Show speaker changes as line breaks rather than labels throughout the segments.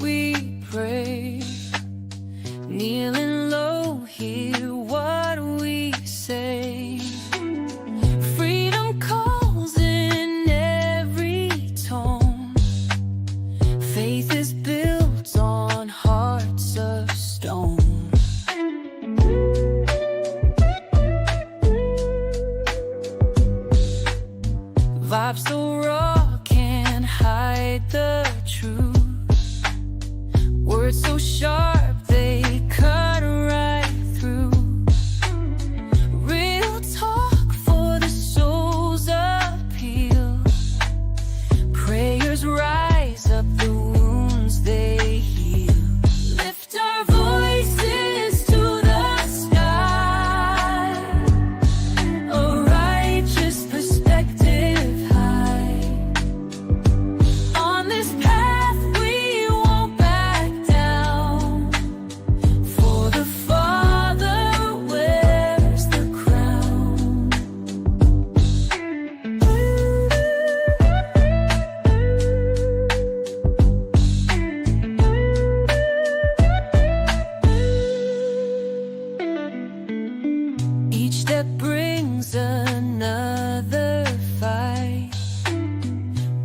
we pray. Kneeling low, hear what we say. Freedom calls in every tone. Faith is built on hearts of stone. Vibes so raw, can't hide the truth. Words so sharp, they cut right through. Real talk for the soul's appeal. Prayers rise up, the wounds they heal. Lift our voices to the sky. A righteous perspective high. On this path we won't back down. For the Father wears the crown. Each step brings another fight.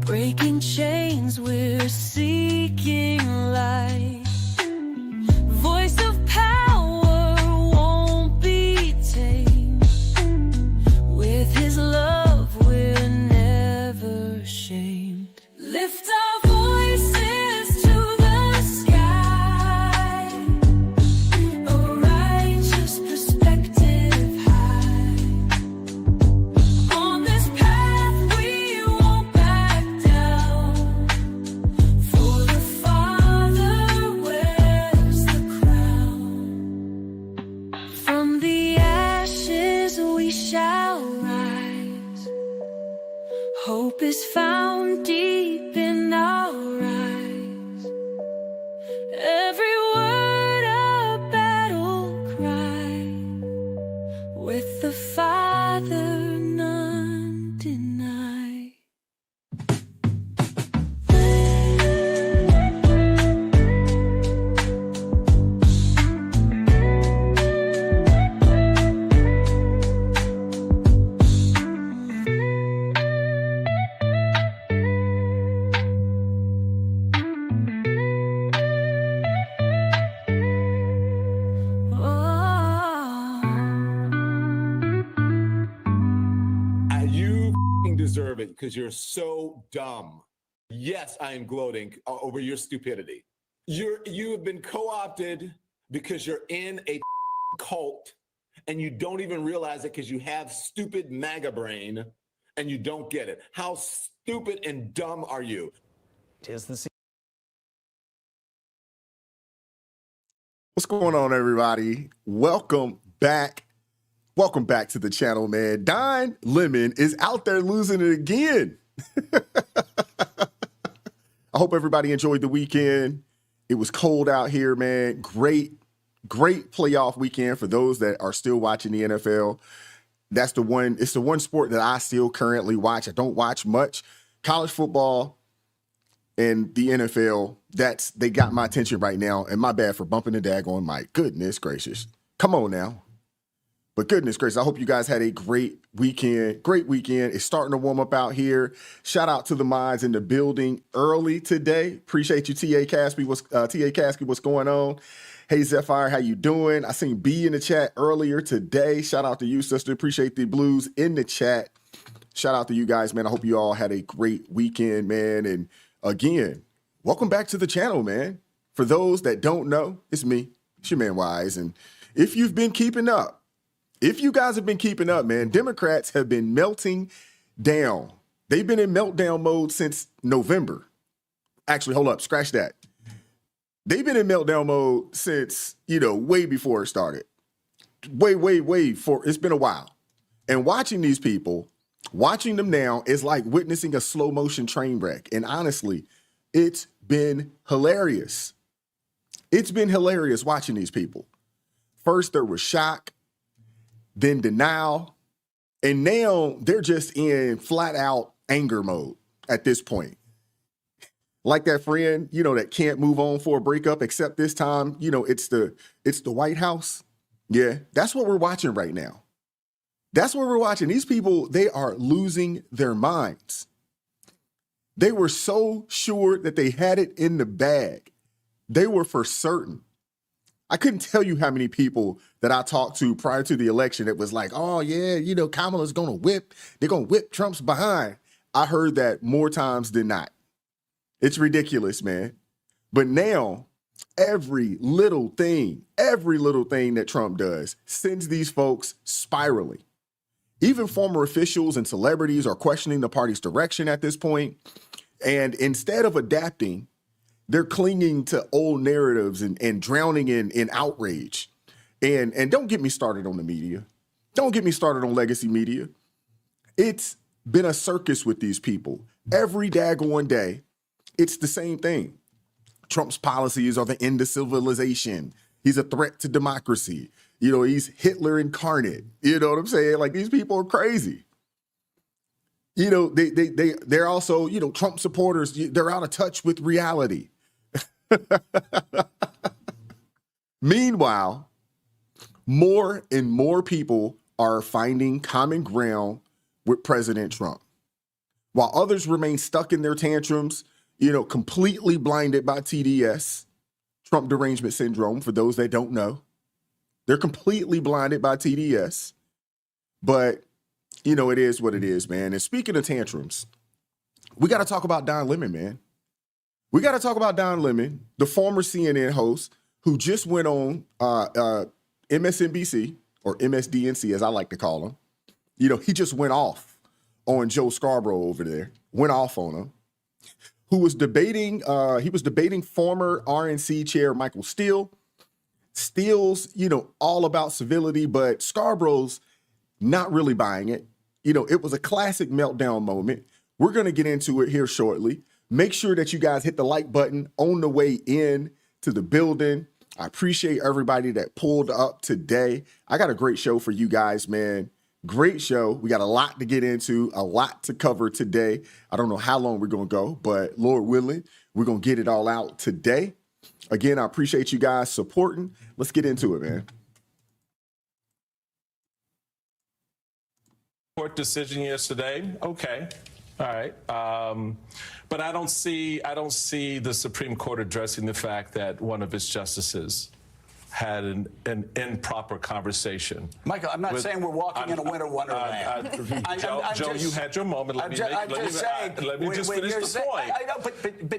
Breaking chains, we're seeking light. Voice of power won't be tamed. With his love, we're never shamed. Lift our voices to the sky. A righteous perspective high. On this path we won't back down. For the Father wears the crown. From the ashes we shall rise. Hope is found deep in our eyes. Every word a battle cry. With the Father none deny.
You f***ing deserve it because you're so dumb. Yes, I am gloating over your stupidity. You have been co-opted because you're in a cult and you don't even realize it because you have stupid MAGA brain and you don't get it. How stupid and dumb are you?
What's going on, everybody? Welcome back. Welcome back to the channel, man. Don Lemon is out there losing it again. I hope everybody enjoyed the weekend. It was cold out here, man. Great playoff weekend for those that are still watching the NFL. It's the one sport that I still currently watch. I don't watch much. College football and the NFL, they got my attention right now. And my bad for bumping the daggone mic. Goodness gracious. Come on now. But goodness gracious, I hope you guys had a great weekend. Great weekend. It's starting to warm up out here. Shout out to the mods in the building early today. Appreciate you, T.A. Caspi. What's going on? Hey, Zephyr, how you doing? I seen B in the chat earlier today. Shout out to you, sister. Appreciate the blues in the chat. Shout out to you guys, man. I hope you all had a great weekend, man. And again, welcome back to the channel, man. For those that don't know, it's me, it's your man Wise. And if you've been keeping up, if you guys have been keeping up, man, Democrats have been melting down. They've been in meltdown mode since November. Actually, hold up, scratch that. They've been in meltdown mode since, way before it started. Way before. It's been a while. And watching these people, watching them now is like witnessing a slow motion train wreck. And honestly, it's been hilarious. It's been hilarious watching these people. First, there was shock, then denial, and now they're just in flat out anger mode at this point. Like that friend, that can't move on for a breakup, except this time, it's the White House. Yeah, that's what we're watching right now. That's what we're watching. These people, they are losing their minds. They were so sure that they had it in the bag. They were for certain. I couldn't tell you how many people that I talked to prior to the election that was like, oh, yeah, Kamala's going to they're going to whip Trump's behind. I heard that more times than not. It's ridiculous, man. But now, every little thing that Trump does sends these folks spiraling. Even former officials and celebrities are questioning the party's direction at this point. And instead of adapting, they're clinging to old narratives and drowning in outrage. And don't get me started on the media. Don't get me started on legacy media. It's been a circus with these people. Every daggone day, it's the same thing. Trump's policies are the end of civilization. He's a threat to democracy. He's Hitler incarnate. You know what I'm saying? Like, these people are crazy. They're also, Trump supporters, they're out of touch with reality. Meanwhile, more and more people are finding common ground with President Trump. While others remain stuck in their tantrums, completely blinded by TDS, Trump derangement syndrome, for those that don't know. They're completely blinded by TDS. But, it is what it is, man. And speaking of tantrums, we got to talk about Don Lemon, man. We got to talk about Don Lemon, the former CNN host who just went on MSNBC, or MSDNC, as I like to call him. He just went off on Joe Scarborough over there, went off on him, who was debating, former RNC chair Michael Steele. Steele's, all about civility, but Scarborough's not really buying it. It was a classic meltdown moment. We're going to get into it here shortly. Make sure that you guys hit the like button on the way in to the building. I appreciate everybody that pulled up today. I got a great show for you guys, man. Great show. We got a lot to get into, a lot to cover today. I don't know how long we're going to go, but Lord willing, we're going to get it all out today. Again, I appreciate you guys supporting. Let's get into it, man.
Court decision yesterday. Okay. All right. But I don't see the Supreme Court addressing the fact that one of its justices had an improper conversation.
Michael, I'm not saying we're walking in a winter wonderland.
Joe, you had your moment. Let me just finish the point.
I know, but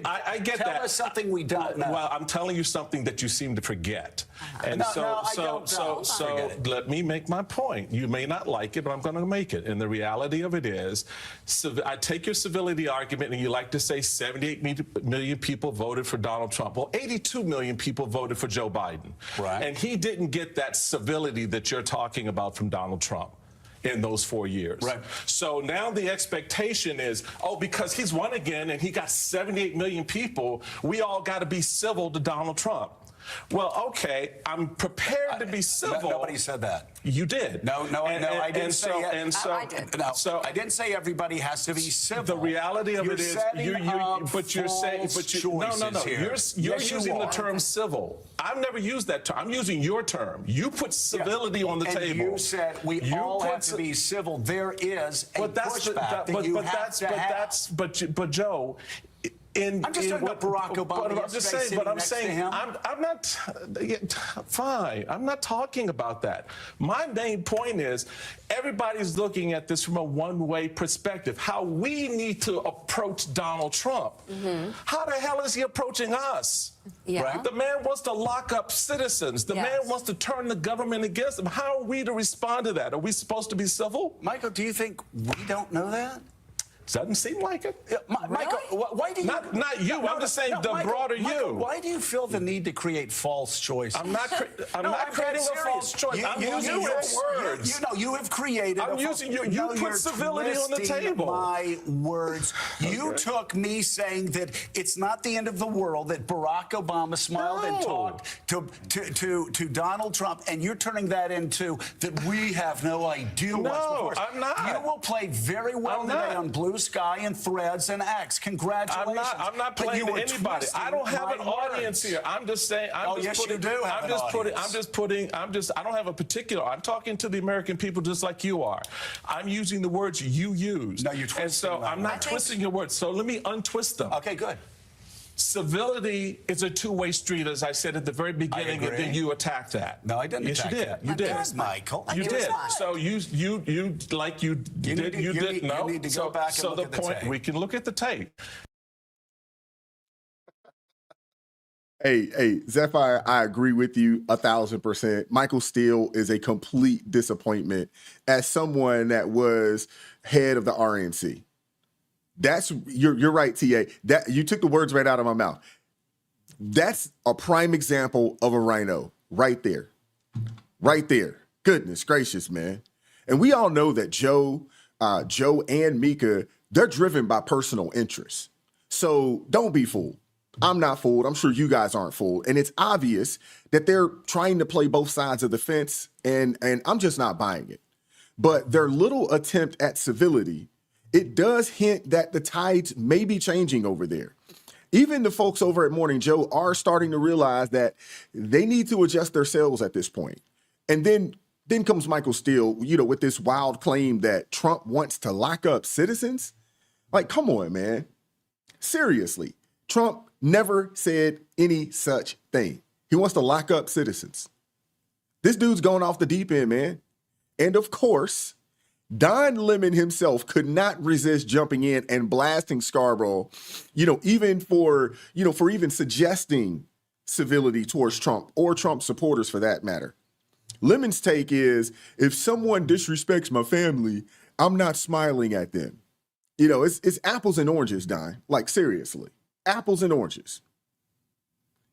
I get that.
Tell us something we don't know.
Well, I'm telling you something that you seem to forget. And so let me make my point. You may not like it, but I'm going to make it. And the reality of it is, I take your civility argument, and you like to say 78 million people voted for Donald Trump. Well, 82 million people voted for Joe Biden. Right. And he didn't get that civility that you're talking about from Donald Trump in those 4 years. Right. So now the expectation is, because he's won again and he got 78 million people, we all got to be civil to Donald Trump. Well, okay, I'm prepared to be civil.
Nobody said that.
You did.
No, I didn't say it.
I did.
I didn't say everybody has to be civil.
The reality of it is, you're using the term civil. I've never used that term. I'm using your term. You put civility on the table.
And you said we all have to be civil. There is a pushback that you have to have.
But Joe.
I'm just talking about Barack Obama.
I'm just saying, I'm not, fine. I'm not talking about that. My main point is everybody's looking at this from a one-way perspective, how we need to approach Donald Trump. Mm-hmm. How the hell is he approaching us? Yeah. Right? The man wants to lock up citizens. The man wants to turn the government against him. How are we to respond to that? Are we supposed to be civil?
Michael, do you think we don't know that?
Doesn't seem like it.
Michael, why do you...
Not you. I'm just saying the Michael, broader you.
Why do you feel the need to create false choices?
I'm not creating a false choice. I'm using your words.
You have created...
I'm using you. You put civility on the table.
My words. You took me saying that it's not the end of the world, that Barack Obama smiled and talked to Donald Trump, and you're turning that into that we have no idea what's before us.
I'm not.
You will play very well today on Blue Sky and Threads and X. Congratulations.
I'm not
But
playing
you
to
were
anybody. I don't have
twisting
an
my
audience
words.
here. I'm just saying.
You do have an audience.
I don't have a particular. I'm talking to the American people just like you are. I'm using the words you use.
No, you're twisting
and so
my
I'm not
words.
twisting your words. So let me untwist them.
Okay, good.
Civility is a two-way street, as I said at the very beginning, and then you attacked that.
No, I didn't
yes,
attack
you did.
that.
You did.
Yes, Michael.
You did. So you didn't know.
You need to go back and look at the tape.
We can look at the tape.
Hey, Zephyr, I agree with you 1,000%. Michael Steele is a complete disappointment as someone that was head of the RNC. You're right, TA. That you took the words right out of my mouth. That's a prime example of a rhino right there. Right there. Goodness gracious, man. And we all know that Joe and Mika, they're driven by personal interests. So don't be fooled. I'm not fooled. I'm sure you guys aren't fooled. And it's obvious that they're trying to play both sides of the fence, and I'm just not buying it. But their little attempt at civility, it does hint that the tides may be changing over there. Even the folks over at Morning Joe are starting to realize that they need to adjust their sails at this point. And then comes Michael Steele, with this wild claim that Trump wants to lock up citizens. Like, come on, man. Seriously, Trump never said any such thing. He wants to lock up citizens. This dude's going off the deep end, man. And of course, Don Lemon himself could not resist jumping in and blasting Scarborough, even for even suggesting civility towards Trump or Trump supporters for that matter. Lemon's take is, if someone disrespects my family, I'm not smiling at them. It's apples and oranges, Don. Like, seriously, apples and oranges.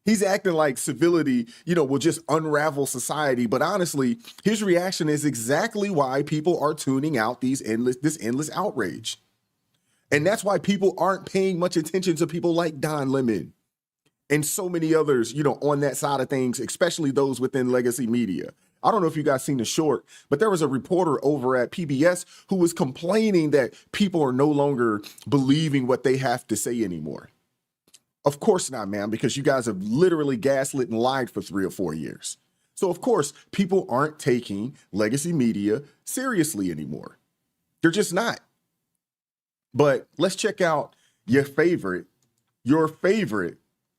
He's acting like civility, will just unravel society. But honestly, his reaction is exactly why people are tuning out this endless outrage. And that's why people aren't paying much attention to people like Don Lemon and so many others, on that side of things, especially those within legacy media. I don't know if you guys seen the short, but there was a reporter over at PBS who was complaining that people are no longer believing what they have to say anymore. Of course not, man, because you guys have literally gaslit and lied for 3 or 4 years. So, of course, people aren't taking legacy media seriously anymore. They're just not. But let's check out your favorite, former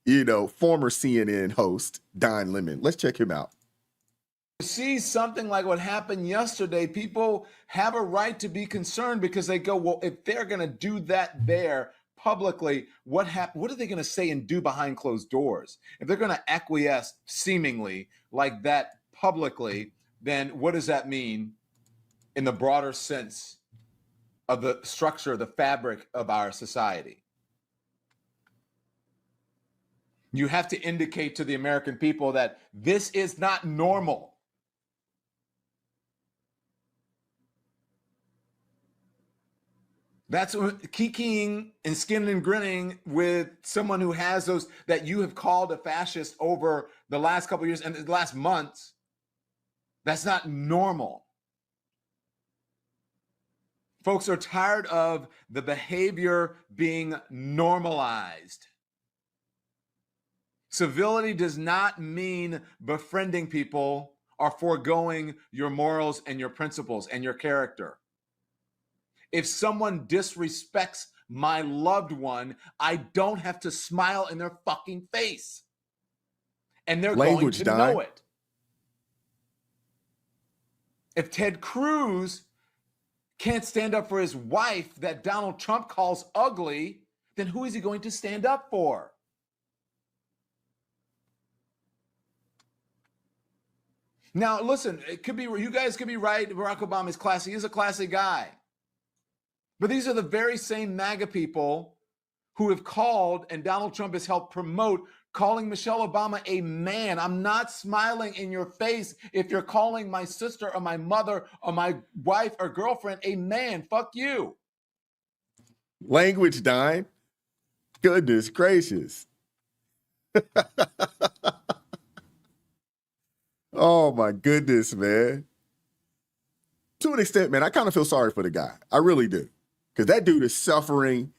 CNN host, Don Lemon. Let's check him out.
See something like what happened yesterday, people have a right to be concerned because they go, well, if they're going to do that there publicly, what are they going to say and do behind closed doors? If they're going to acquiesce seemingly like that publicly, then what does that mean in the broader sense of the structure, the fabric of our society? You have to indicate to the American people that this is not normal. That's kikiing and skinning and grinning with someone who has those that you have called a fascist over the last couple of years and the last months. That's not normal. Folks are tired of the behavior being normalized. Civility does not mean befriending people or foregoing your morals and your principles and your character. If someone disrespects my loved one, I don't have to smile in their fucking face. And they're going to know it. If Ted Cruz can't stand up for his wife that Donald Trump calls ugly, then who is he going to stand up for? Now, listen, it could be, you guys could be right. Barack Obama is classy. He's a classy guy. But these are the very same MAGA people who have called, and Donald Trump has helped promote, calling Michelle Obama a man. I'm not smiling in your face if you're calling my sister or my mother or my wife or girlfriend a man. Fuck you.
Language, Dime. Goodness gracious. Oh, my goodness, man. To an extent, man, I kind of feel sorry for the guy. I really do. because that dude is suffering.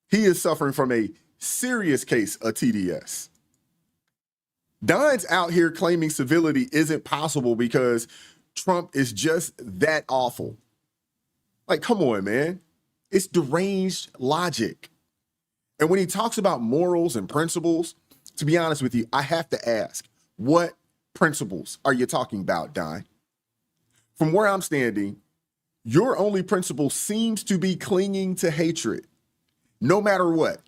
He is suffering from a serious case of TDS. Don's out here claiming civility isn't possible because Trump is just that awful. Like, come on, man. It's deranged logic. And when he talks about morals and principles, to be honest with you, I have to ask, what principles are you talking about, Don? From where I'm standing, your only principle seems to be clinging to hatred, no matter what.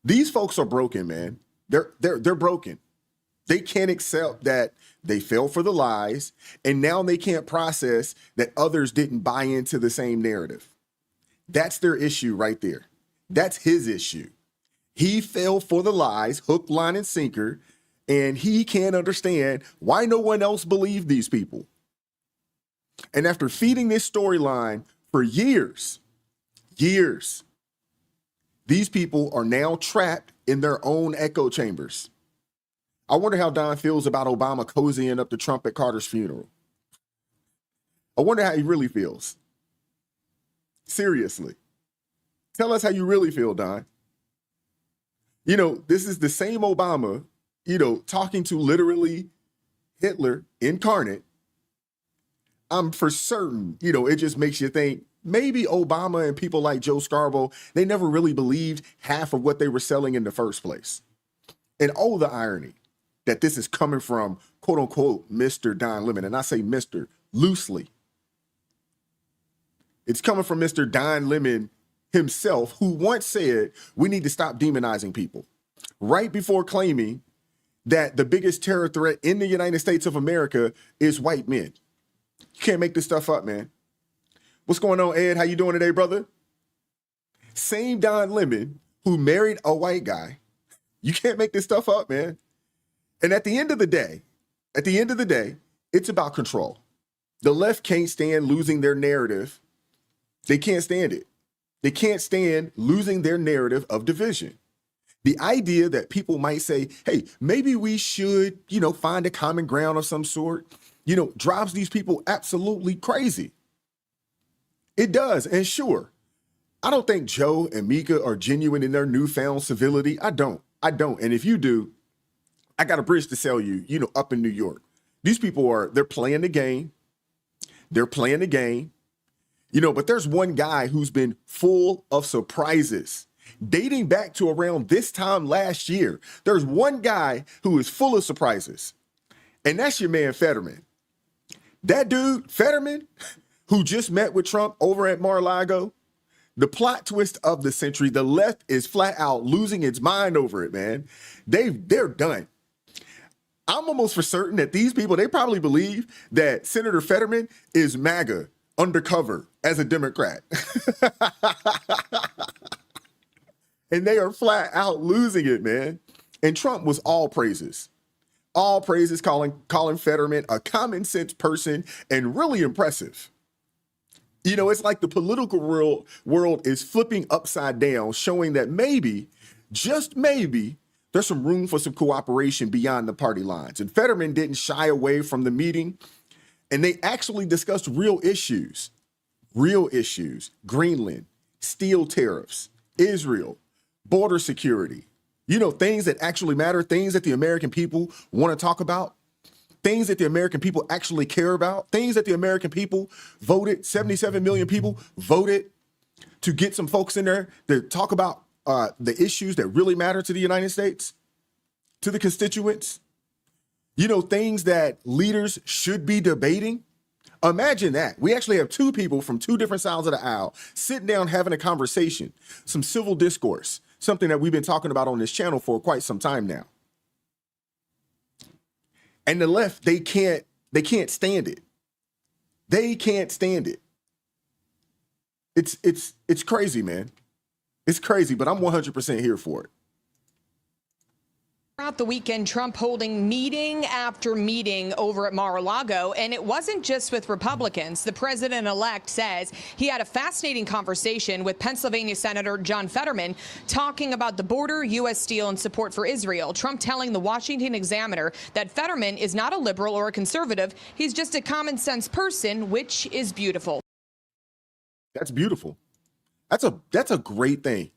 These folks are broken, man. They're broken. They can't accept that they fell for the lies, and now they can't process that others didn't buy into the same narrative. That's their issue right there. That's his issue. He fell for the lies, hook, line, and sinker, and he can't understand why no one else believed these people. And after feeding this storyline for years, these people are now trapped in their own echo chambers. I wonder how Don feels about Obama cozying up to Trump at Carter's funeral. I wonder how he really feels. Seriously. Tell us how you really feel, Don. You know, this is the same Obama, you know, talking to literally Hitler incarnate. I'm for certain, you know, it just makes you think maybe Obama and people like Joe Scarborough, they never really believed half of what they were selling in the first place. And oh, the irony that this is coming from, quote unquote, Mr. Don Lemon. And I say Mr. loosely. It's coming from Mr. Don Lemon himself, who once said, we need to stop demonizing people, right before claiming that the biggest terror threat in the United States of America is white men. You can't make this stuff up, man. What's going on, Ed? How you doing today, brother? Same Don Lemon who married a white guy. You can't make this stuff up, man. And at the end of the day, it's about control. The left can't stand losing their narrative. They can't stand it. They can't stand losing their narrative of division. The idea that people might say, hey, maybe we should, you know, find a common ground of some sort, you know, drives these people absolutely crazy. It does. And sure, I don't think Joe and Mika are genuine in their newfound civility. I don't. And if you do, I got a bridge to sell you, you know, up in New York. These people they're playing the game. You know, but there's one guy who's been full of surprises. Dating back to around this time last year, there's one guy who is full of surprises. And that's your man, Fetterman. That dude, Fetterman, who just met with Trump over at Mar-a-Lago, the plot twist of the century, the left is flat out losing its mind over it, man. They're done. I'm almost for certain that these people, they probably believe that Senator Fetterman is MAGA undercover as a Democrat. And they are flat out losing it, man. And Trump was all praises, calling Fetterman a common sense person and really impressive. You know, it's like the political world is flipping upside down, showing that maybe, just maybe, there's some room for some cooperation beyond the party lines. And Fetterman didn't shy away from the meeting, and they actually discussed real issues, Greenland, steel tariffs, Israel, border security, you know, things that actually matter, things that the American people want to talk about, things that the American people actually care about, things that the American people voted, 77 million people voted to get some folks in there to talk about the issues that really matter to the United States, to the constituents, you know, things that leaders should be debating. Imagine that. We actually have two people from two different sides of the aisle sitting down having a conversation, some civil discourse, something that we've been talking about on this channel for quite some time now. And the left, they can't stand it. They can't stand it. It's crazy, man. It's crazy, but I'm 100% here for it.
Throughout the weekend, Trump holding meeting after meeting over at Mar-a-Lago, and it wasn't just with Republicans. The president-elect says he had a fascinating conversation with Pennsylvania Senator John Fetterman talking about the border, U.S. steel, and support for Israel. Trump telling the Washington Examiner that Fetterman is not a liberal or a conservative. He's just a common sense person, which is beautiful.
That's beautiful. That's a great thing.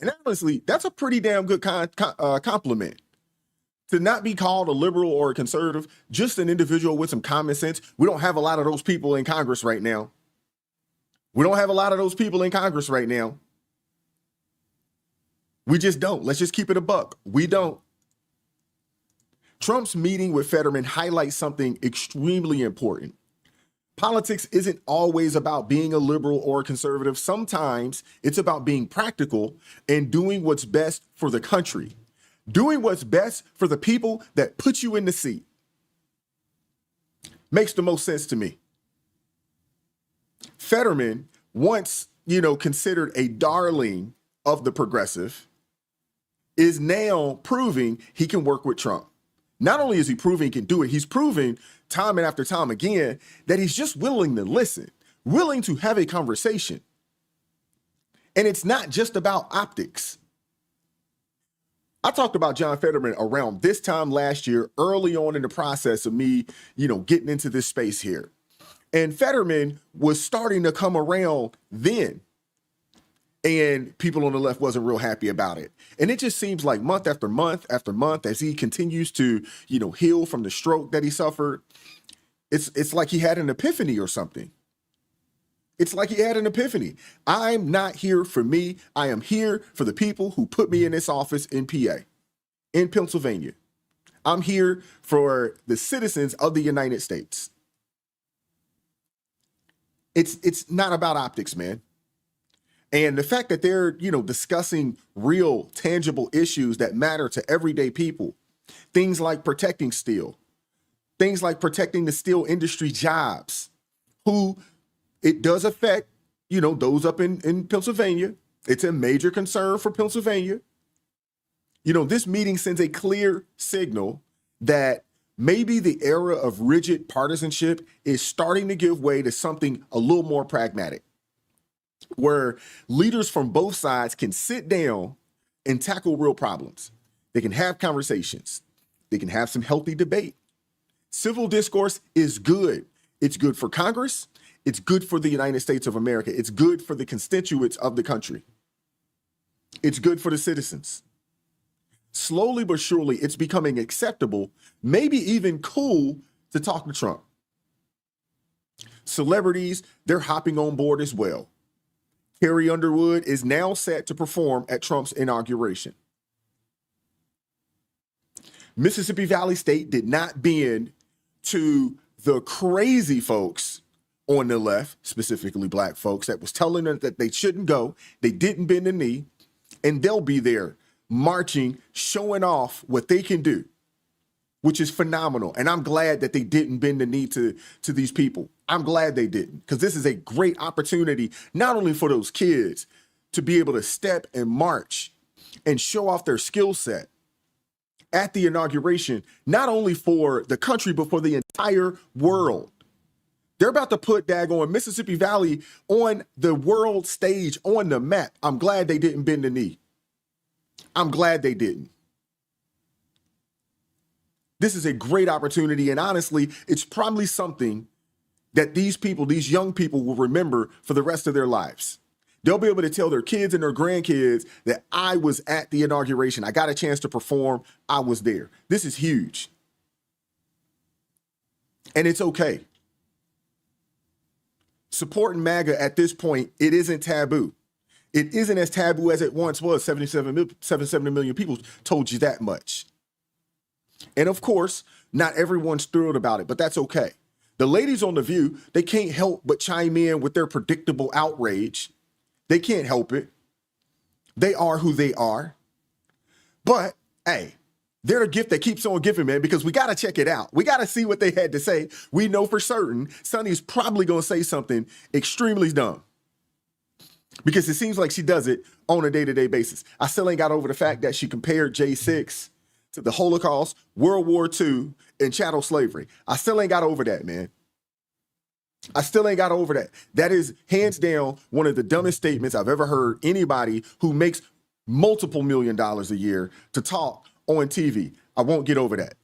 And honestly, that's a pretty damn good compliment. To not be called a liberal or a conservative, just an individual with some common sense. We don't have a lot of those people in Congress right now. We just don't. Let's just keep it a buck. We don't. Trump's meeting with Fetterman highlights something extremely important. Politics isn't always about being a liberal or a conservative. Sometimes it's about being practical and doing what's best for the country. Doing what's best for the people that put you in the seat. Makes the most sense to me. Fetterman, once, considered a darling of the progressive, is now proving he can work with Trump. Not only is he proving he can do it, he's proving time and after time again that he's just willing to listen, willing to have a conversation. And it's not just about optics. I talked about John Fetterman around this time last year, early on in the process of me, getting into this space here. And Fetterman was starting to come around then. And people on the left wasn't real happy about it. And it just seems like month after month after month, as he continues to, heal from the stroke that he suffered, it's like he had an epiphany or something. I'm not here for me. I am here for the people who put me in this office in PA, in Pennsylvania. I'm here for the citizens of the United States. It's not about optics, man. And the fact that they're, discussing real, tangible issues that matter to everyday people, things like protecting steel, things like protecting the steel industry jobs, who it does affect, those up in Pennsylvania. It's a major concern for Pennsylvania. This meeting sends a clear signal that maybe the era of rigid partisanship is starting to give way to something a little more pragmatic, where leaders from both sides can sit down and tackle real problems. They can have conversations. They can have some healthy debate. Civil discourse is good. It's good for Congress. It's good for the United States of America. It's good for the constituents of the country. It's good for the citizens. Slowly but surely, it's becoming acceptable, maybe even cool, to talk to Trump. Celebrities, they're hopping on board as well. Carrie Underwood is now set to perform at Trump's inauguration. Mississippi Valley State did not bend to the crazy folks on the left, specifically black folks, that was telling them that they shouldn't go. They didn't bend the knee, and they'll be there marching, showing off what they can do, which is phenomenal. And I'm glad that they didn't bend the knee to these people. I'm glad they didn't, because this is a great opportunity, not only for those kids to be able to step and march and show off their skill set at the inauguration, not only for the country, but for the entire world. They're about to put daggone Mississippi Valley on the world stage, on the map. I'm glad they didn't bend the knee. I'm glad they didn't. This is a great opportunity, and honestly, it's probably something that these people, these young people, will remember for the rest of their lives. They'll be able to tell their kids and their grandkids that I was at the inauguration. I got a chance to perform. I was there. This is huge. And it's okay. Supporting MAGA at this point, it isn't taboo. It isn't as taboo as it once was. 70 million people told you that much. And of course, not everyone's thrilled about it, but that's okay. The ladies on The View, they can't help but chime in with their predictable outrage. They can't help it. They are who they are. But, hey, they're a gift that keeps on giving, man, because we got to check it out. We got to see what they had to say. We know for certain Sonny's probably going to say something extremely dumb, because it seems like she does it on a day-to-day basis. I still ain't got over the fact that she compared J6 to the Holocaust, World War II, and chattel slavery. I still ain't got over that, man. I still ain't got over that. That is hands down one of the dumbest statements I've ever heard anybody who makes multiple $1 million a year to talk on TV. I won't get over that.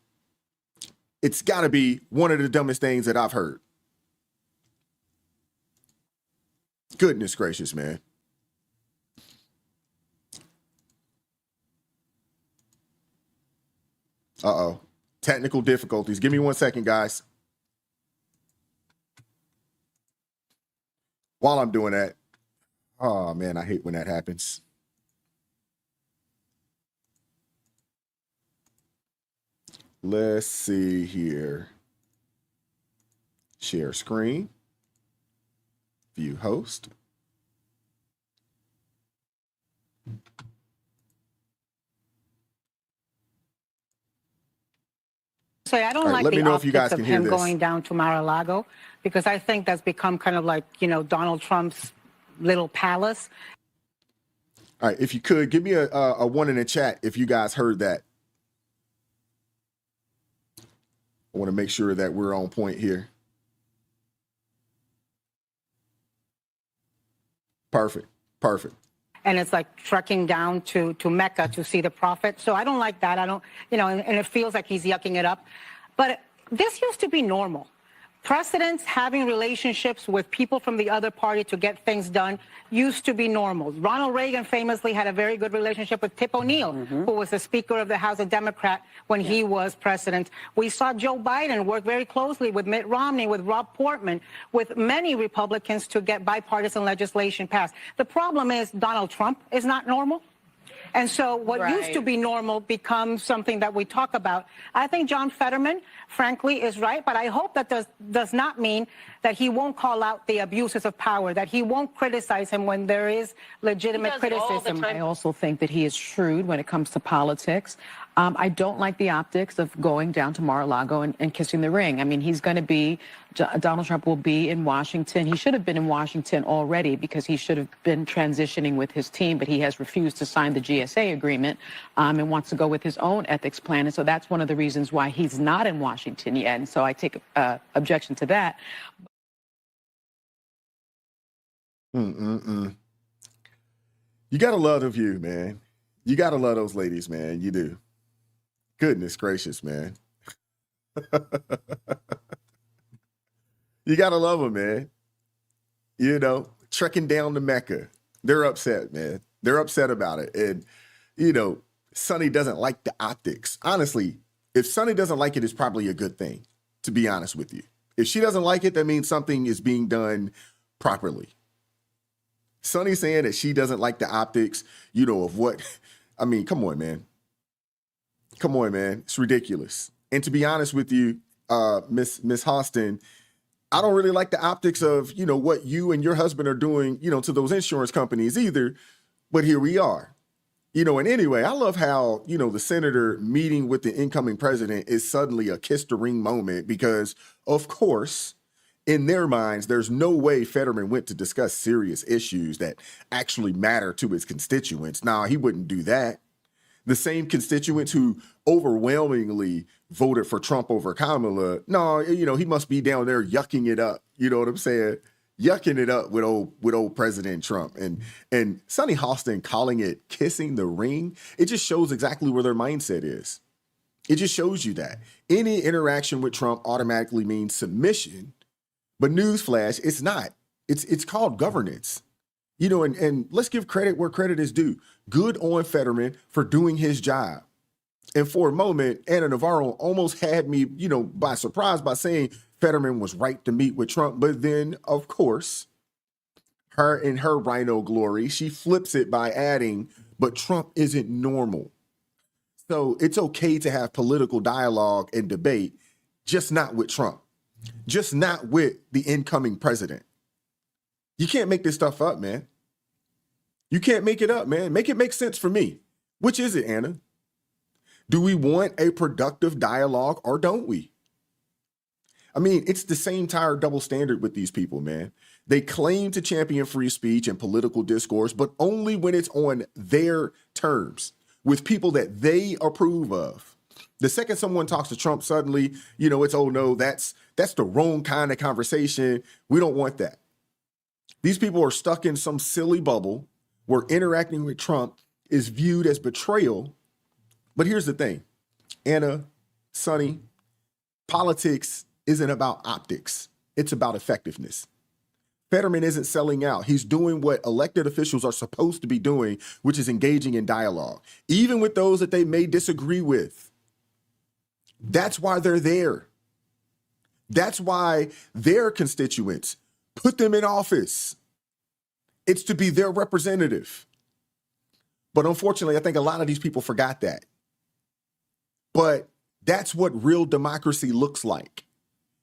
It's got to be one of the dumbest things that I've heard. Goodness gracious, man. Uh-oh. Technical difficulties. Give me 1 second, guys. While I'm doing that, oh, man, I hate when that happens. Let's see here. Share screen. View host.
So I don't like the optics of him going down to Mar-a-Lago, because I think that's become kind of like, you know, Donald Trump's little palace.
All right, if you could, give me a one in the chat if you guys heard that. I want to make sure that we're on point here. Perfect. Perfect.
And it's like trekking down to Mecca to see the prophet. So I don't like that. I don't, you know, and it feels like he's yucking it up. But this used to be normal. Presidents having relationships with people from the other party to get things done used to be normal. Ronald Reagan famously had a very good relationship with Tip O'Neill, who was the Speaker of the House, a Democrat, when he was president. We saw Joe Biden work very closely with Mitt Romney, with Rob Portman, with many Republicans to get bipartisan legislation passed. The problem is Donald Trump is not normal. And so what used to be normal becomes something that we talk about. I think John Fetterman, frankly, is right, but I hope that does not mean that he won't call out the abuses of power, that he won't criticize him when there is legitimate criticism.
I also think that he is shrewd when it comes to politics. I don't like the optics of going down to Mar-a-Lago and kissing the ring. I mean, he's going to be, Donald Trump will be in Washington. He should have been in Washington already because he should have been transitioning with his team, but he has refused to sign the GSA agreement and wants to go with his own ethics plan. And so that's one of the reasons why he's not in Washington yet. And so I take objection to that.
You got to love the view, man. You got to love those ladies, man. You do. Goodness gracious, man. You got to love them, man. You know, trekking down to Mecca. They're upset, man. They're upset about it. And, you know, Sonny doesn't like the optics. Honestly, if Sonny doesn't like it, it's probably a good thing, to be honest with you. If she doesn't like it, that means something is being done properly. Sonny saying that she doesn't like the optics, you know, of what, I mean, come on, man. Come on, man. It's ridiculous. And to be honest with you, Miss Hostin, I don't really like the optics of, you know, what you and your husband are doing, you know, to those insurance companies either. But here we are. You know, and anyway, I love how, you know, the senator meeting with the incoming president is suddenly a kiss the ring moment because, of course, in their minds, there's no way Fetterman went to discuss serious issues that actually matter to his constituents. Nah, he wouldn't do that. The same constituents who overwhelmingly voted for Trump over Kamala, no, you know, he must be down there yucking it up. You know what I'm saying? Yucking it up with old President Trump. And Sonny Hostin calling it kissing the ring, it just shows exactly where their mindset is. It just shows you that. Any interaction with Trump automatically means submission. But newsflash, it's not. It's called governance. You know, and let's give credit where credit is due. Good on Fetterman for doing his job. And for a moment, Anna Navarro almost had me, you know, by surprise by saying Fetterman was right to meet with Trump. But then, of course, her in her rhino glory, she flips it by adding, but Trump isn't normal. So it's okay to have political dialogue and debate, just not with Trump. Just not with the incoming president. You can't make this stuff up, man. You can't make it up, man. Make it make sense for me. Which is it, Anna? Do we want a productive dialogue or don't we? I mean, it's the same tired double standard with these people, man. They claim to champion free speech and political discourse, but only when it's on their terms, with people that they approve of. The second someone talks to Trump, suddenly, you know, it's, oh no, that's the wrong kind of conversation. We don't want that. These people are stuck in some silly bubble where interacting with Trump is viewed as betrayal. But here's the thing, Anna, Sonny, politics isn't about optics. It's about effectiveness. Fetterman isn't selling out. He's doing what elected officials are supposed to be doing, which is engaging in dialogue, even with those that they may disagree with. That's why they're there. That's why their constituents put them in office. It's to be their representative. But unfortunately, I think a lot of these people forgot that. But that's what real democracy looks like.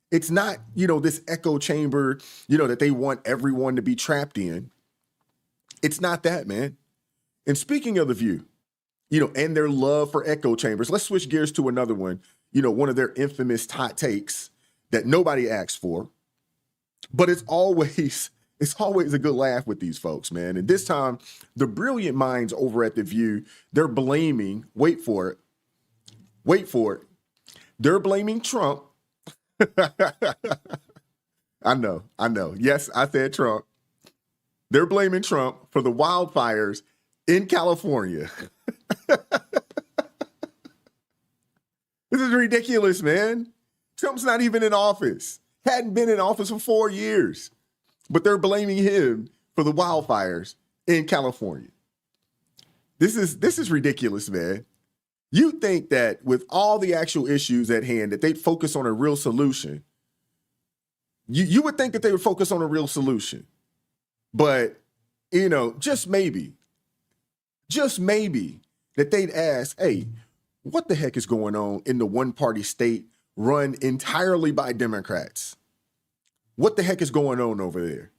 It's not, this echo chamber, that they want everyone to be trapped in. It's not that, man. And speaking of The View, and their love for echo chambers, let's switch gears to another one, one of their infamous hot takes that nobody asked for. But it's always a good laugh with these folks, man. And this time, the brilliant minds over at The View, they're blaming, wait for it, they're blaming Trump. I know. Yes, I said Trump. They're blaming Trump for the wildfires in California. This is ridiculous, man. Trump's not even in office. Hadn't been in office for 4 years. But they're blaming him for the wildfires in California. This is ridiculous, man. You think that with all the actual issues at hand, that they'd focus on a real solution. You would think that they would focus on a real solution. But, just maybe that they'd ask, hey, what the heck is going on in the one-party state run entirely by Democrats? What the heck is going on over there?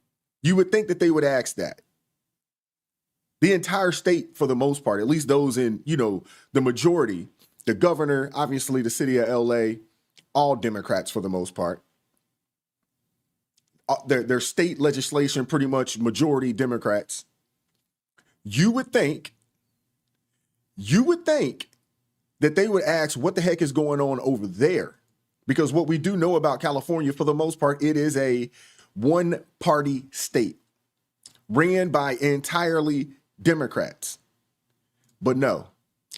You would think that they would ask that. The entire state, for the most part, at least those in, the majority, the governor, obviously the city of LA, all Democrats for the most part. Their state legislation, pretty much majority Democrats. You would think that they would ask what the heck is going on over there. Because what we do know about California, for the most part, it is a one-party state ran by entirely Democrats. But no,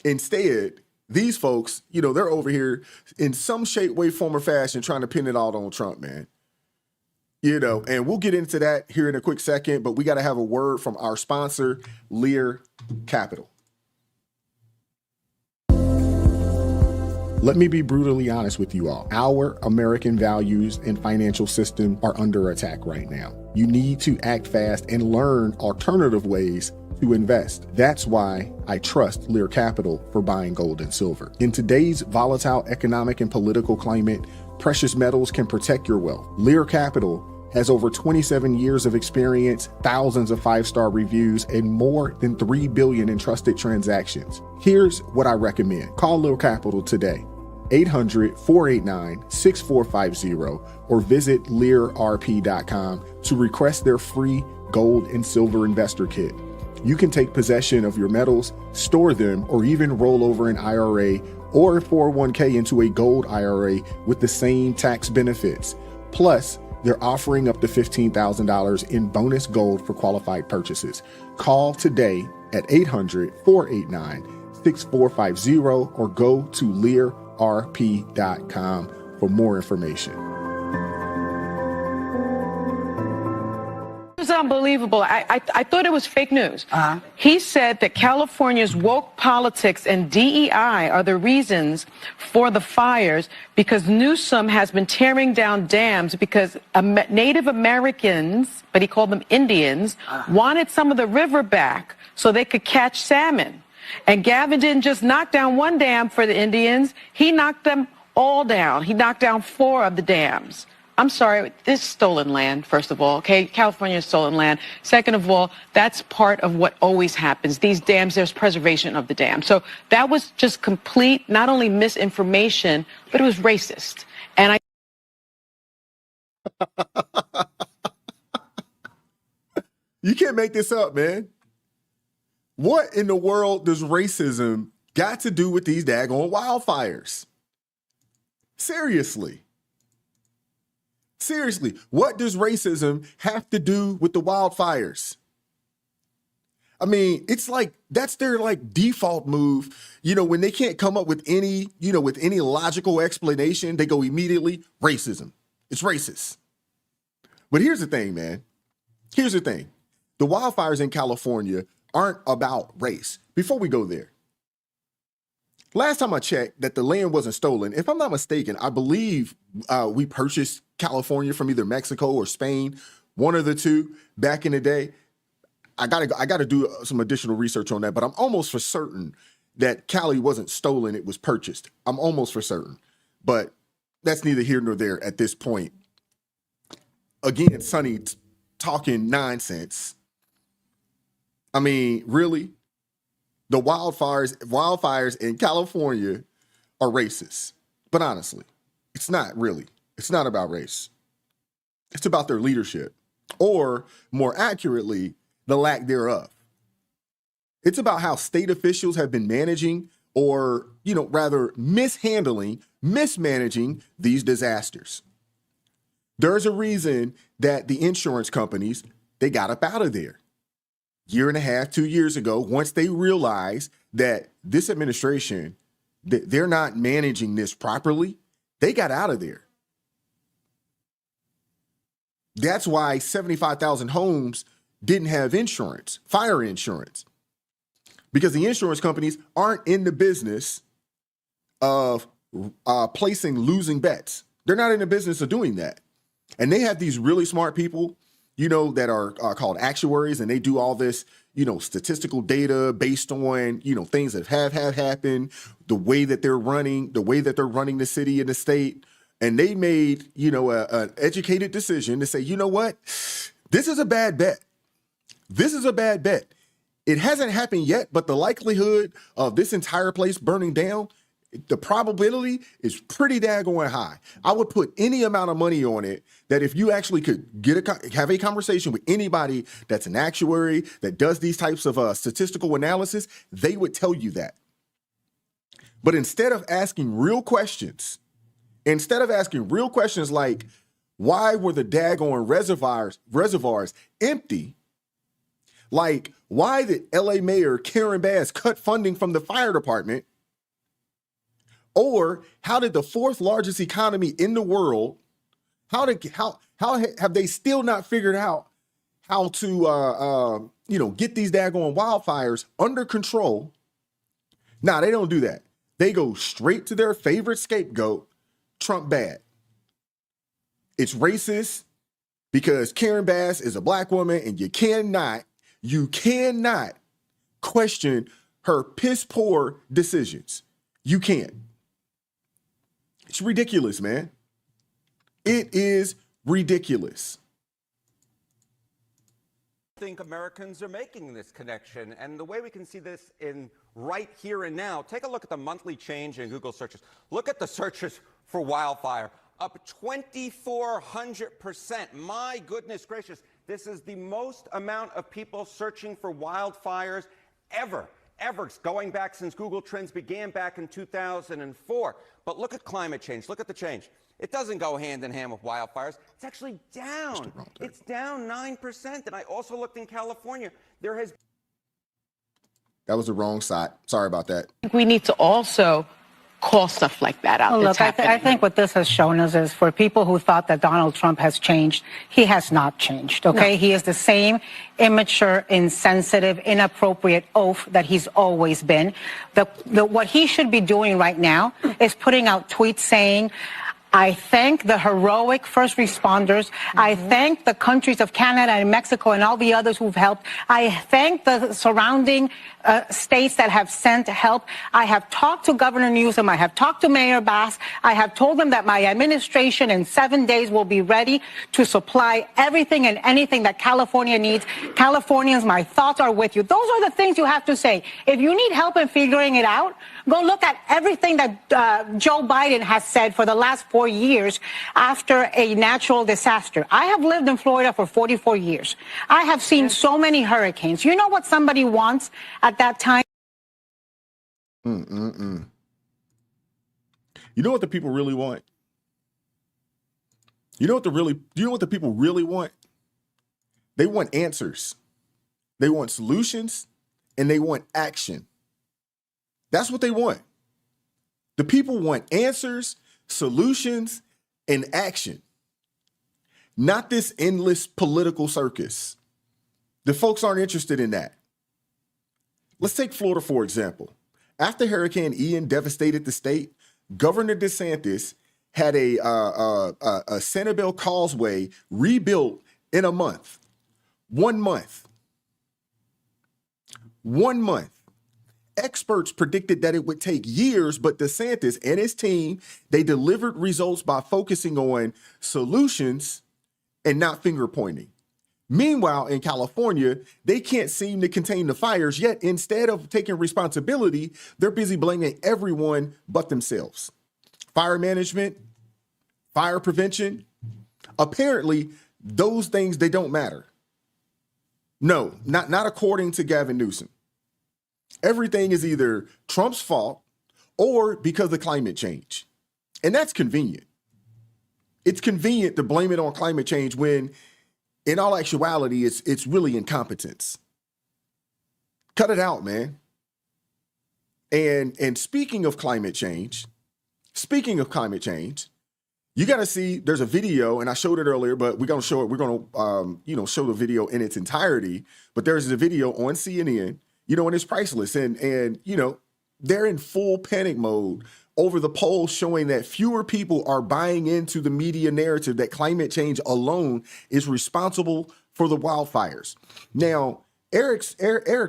instead, these folks, they're over here in some shape, way, form, or fashion trying to pin it all on Trump, man. And we'll get into that here in a quick second, but we got to have a word from our sponsor, Lear Capital. Let me be brutally honest with you all. Our American values and financial system are under attack right now. You need to act fast and learn alternative ways to invest. That's why I trust Lear Capital for buying gold and silver. In today's volatile economic and political climate, precious metals can protect your wealth. Lear Capital has over 27 years of experience, thousands of 5-star reviews, and more than 3 billion in trusted transactions. Here's what I recommend. Call Lear Capital today. 800-489-6450 or visit learrp.com to request their free gold and silver investor kit. You can take possession of your metals, store them, or even roll over an IRA or a 401k into a gold IRA with the same tax benefits. Plus, they're offering up to $15,000 in bonus gold for qualified purchases. Call today at 800-489-6450 or go to learrp.com for more information.
It was unbelievable. I thought it was fake news. He said that California's woke politics and DEI are the reasons for the fires because Newsom has been tearing down dams because Native Americans, but he called them Indians, wanted some of the river back so they could catch salmon. And Gavin didn't just knock down one dam for the Indians, he knocked them all down. He knocked down 4 of the dams. I'm sorry, this is stolen land, first of all, okay? California is stolen land. Second of all, that's part of what always happens. These dams, there's preservation of the dam. So that was just complete, not only misinformation, but it was racist. And
You can't make this up, man. What in the world does racism got to do with these daggone wildfires? Seriously, what does racism have to do with the wildfires? I mean, it's like that's their default move. When they can't come up with any logical explanation, they go immediately racism. It's racist. But here's the thing, man. Here's the thing. The wildfires in California aren't about race. Before we go there, Last time I checked, that the land wasn't stolen. If I'm not mistaken, I believe we purchased California from either Mexico or Spain, one of the two, back in the day. I gotta do some additional research on that, but I'm almost for certain that Cali wasn't stolen; it was purchased. I'm almost for certain, but that's neither here nor there at this point. Again, Sonny talking nonsense. I mean, really? The wildfires in California are racist. But honestly, it's not really. It's not about race. It's about their leadership, or more accurately, the lack thereof. It's about how state officials have been managing, or, rather mismanaging these disasters. There's a reason that the insurance companies, they got up out of there. Year and a half, 2 years ago, once they realized that this administration, that they're not managing this properly, they got out of there. That's why 75,000 homes didn't have insurance, fire insurance, because the insurance companies aren't in the business of placing losing bets. They're not in the business of doing that. And they have these really smart people, that are called actuaries, and they do all this, statistical data based on, things that have happened, the way that they're running the city and the state. And they made, an educated decision to say, you know what? This is a bad bet. This is a bad bet. It hasn't happened yet, but the likelihood of this entire place burning down, the probability is pretty daggone high. I would put any amount of money on it that if you actually could have a conversation with anybody that's an actuary that does these types of statistical analysis, they would tell you that. But instead of asking real questions like, why were the daggone reservoirs empty? Like, why did LA Mayor Karen Bass cut funding from the fire department? Or how did the fourth largest economy in the world, how have they still not figured out how to get these daggone wildfires under control? Nah, they don't do that. They go straight to their favorite scapegoat, Trump bad. It's racist because Karen Bass is a black woman, and you cannot question her piss poor decisions. You can't. It's ridiculous, man. It is ridiculous.
I think Americans are making this connection, and the way we can see this in right here and now, take a look at the monthly change in Google searches. Look at the searches for wildfire, up 2,400%. My goodness gracious, this is the most amount of people searching for wildfires ever, going back since Google Trends began back in 2004. But look at climate change. Look at the change. It doesn't go hand in hand with wildfires. It's actually down. It's down 9%. And I also looked in California. That
was the wrong side. Sorry about that.
We need to also call stuff like that out.
Well, look, I think what this has shown us is for people who thought that Donald Trump has changed, he has not changed, okay? No. He is the same immature, insensitive, inappropriate oaf that he's always been. What he should be doing right now is putting out tweets saying, I thank the heroic first responders. I thank the countries of Canada and Mexico and all the others who've helped. I thank the surrounding states that have sent help. I have talked to Governor Newsom. I have talked to Mayor Bass. I have told them that my administration in 7 days will be ready to supply everything and anything that California needs. Californians, my thoughts are with you. Those are the things you have to say. If you need help in figuring it out, go look at everything that Joe Biden has said for the last 4 years after a natural disaster. I have lived in Florida for 44 years. I have seen so many hurricanes. You know what somebody wants at that time?
You know what the people really want? You know what the people really want? They want answers. They want solutions, and they want action. That's what they want. The people want answers, solutions, and action. Not this endless political circus. The folks aren't interested in that. Let's take Florida, for example. After Hurricane Ian devastated the state, Governor DeSantis had a Sanibel Causeway rebuilt in a month. 1 month. 1 month. Experts predicted that it would take years, but DeSantis and his team, they delivered results by focusing on solutions and not finger pointing. Meanwhile, in California, they can't seem to contain the fires, yet instead of taking responsibility, they're busy blaming everyone but themselves. Fire management, fire prevention, apparently those things, they don't matter. No, not according to Gavin Newsom. Everything is either Trump's fault or because of climate change. And that's convenient. It's convenient to blame it on climate change when in all actuality, it's really incompetence. Cut it out, man. And speaking of climate change, you got to see, there's a video, and I showed it earlier, but we're going to show it. We're going to, show the video in its entirety. But there's a video on CNN, and it's priceless. And they're in full panic mode over the polls showing that fewer people are buying into the media narrative that climate change alone is responsible for the wildfires. Now, Eric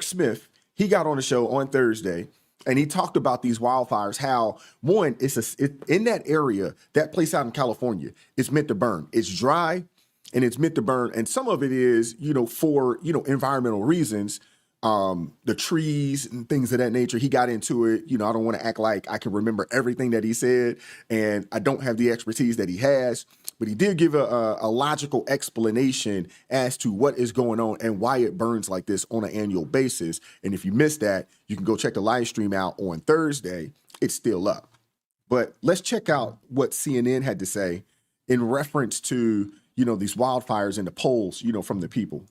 Smith, he got on the show on Thursday, and he talked about these wildfires, how, one, in that area, that place out in California, it's meant to burn. It's dry, and it's meant to burn. And some of it is, for, environmental reasons, the trees and things of that nature. He got into it. I don't want to act like I can remember everything that he said, and I don't have the expertise that he has, but he did give a logical explanation as to what is going on and why it burns like this on an annual basis. And if you missed that, you can go check the live stream out on Thursday. It's still up. But let's check out what CNN had to say in reference to, these wildfires and the polls, from the people.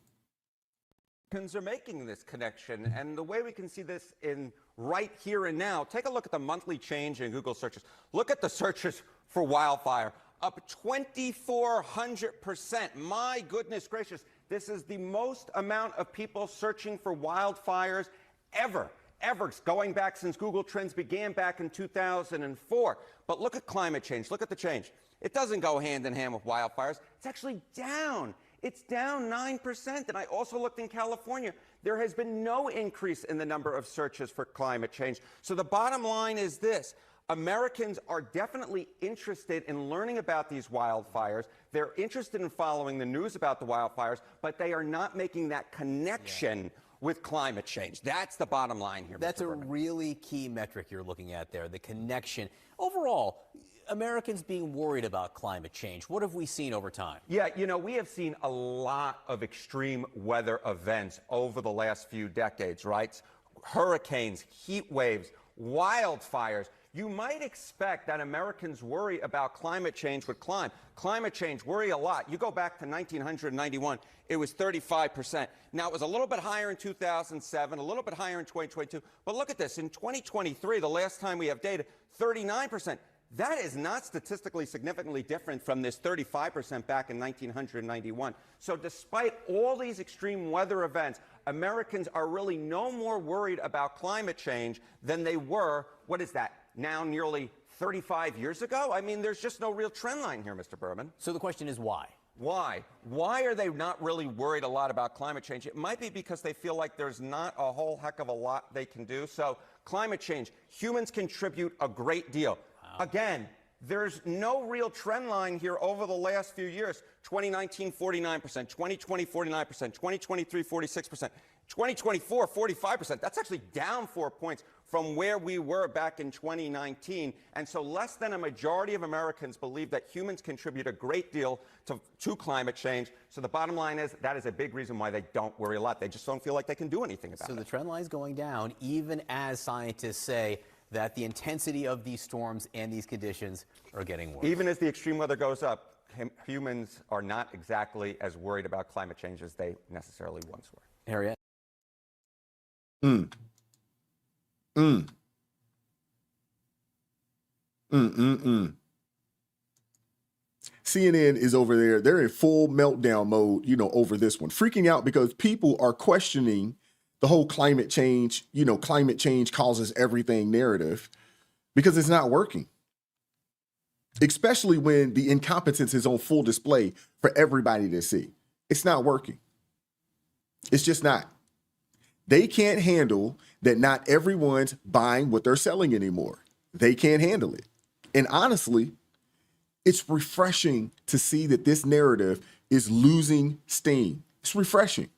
Are making this connection, and the way we can see this in right here and now, take a look at the monthly change in Google searches. Look at the searches for wildfire, up 2,400%. My goodness gracious, this is the most amount of people searching for wildfires ever, going back since Google Trends began back in 2004. But look at climate change. Look at the change. It doesn't go hand in hand with wildfires. It's actually down. It's down 9%. And I also looked in California. There has been no increase in the number of searches for climate change. So the bottom line is this. Americans are definitely interested in learning about these wildfires. They're interested in following the news about the wildfires, but they are not making that connection with climate change. That's the bottom line here.
That's a really key metric you're looking at there, the connection. Overall, Americans being worried about climate change. What have we seen over time?
Yeah, we have seen a lot of extreme weather events over the last few decades, right? Hurricanes, heat waves, wildfires. You might expect that Americans worry about climate change with climate change worry a lot. You go back to 1991, it was 35%. Now, it was a little bit higher in 2007, a little bit higher in 2022. But look at this. In 2023, the last time we have data, 39%. That is not statistically significantly different from this 35% back in 1991. So despite all these extreme weather events, Americans are really no more worried about climate change than they were, what is that, now nearly 35 years ago? I mean, there's just no real trend line here, Mr. Berman.
So the question is why?
Why? Why are they not really worried a lot about climate change? It might be because they feel like there's not a whole heck of a lot they can do. So climate change, humans contribute a great deal. Again, there's no real trend line here over the last few years. 2019, 49%, 2020, 49%, 2023, 46%, 2024, 45%. That's actually down 4 points from where we were back in 2019. And so less than a majority of Americans believe that humans contribute a great deal to climate change. So the bottom line is that is a big reason why they don't worry a lot. They just don't feel like they can do anything about it.
So the trend line is going down, even as scientists say that the intensity of these storms and these conditions are getting worse.
Even as the extreme weather goes up, humans are not exactly as worried about climate change as they necessarily once were.
Harriet?
CNN is over there. They're in full meltdown mode, over this one, freaking out because people are questioning the whole climate change causes everything narrative, because it's not working. Especially when the incompetence is on full display for everybody to see. It's not working. It's just not. They can't handle that not everyone's buying what they're selling anymore. They can't handle it. And honestly, it's refreshing to see that this narrative is losing steam. It's refreshing.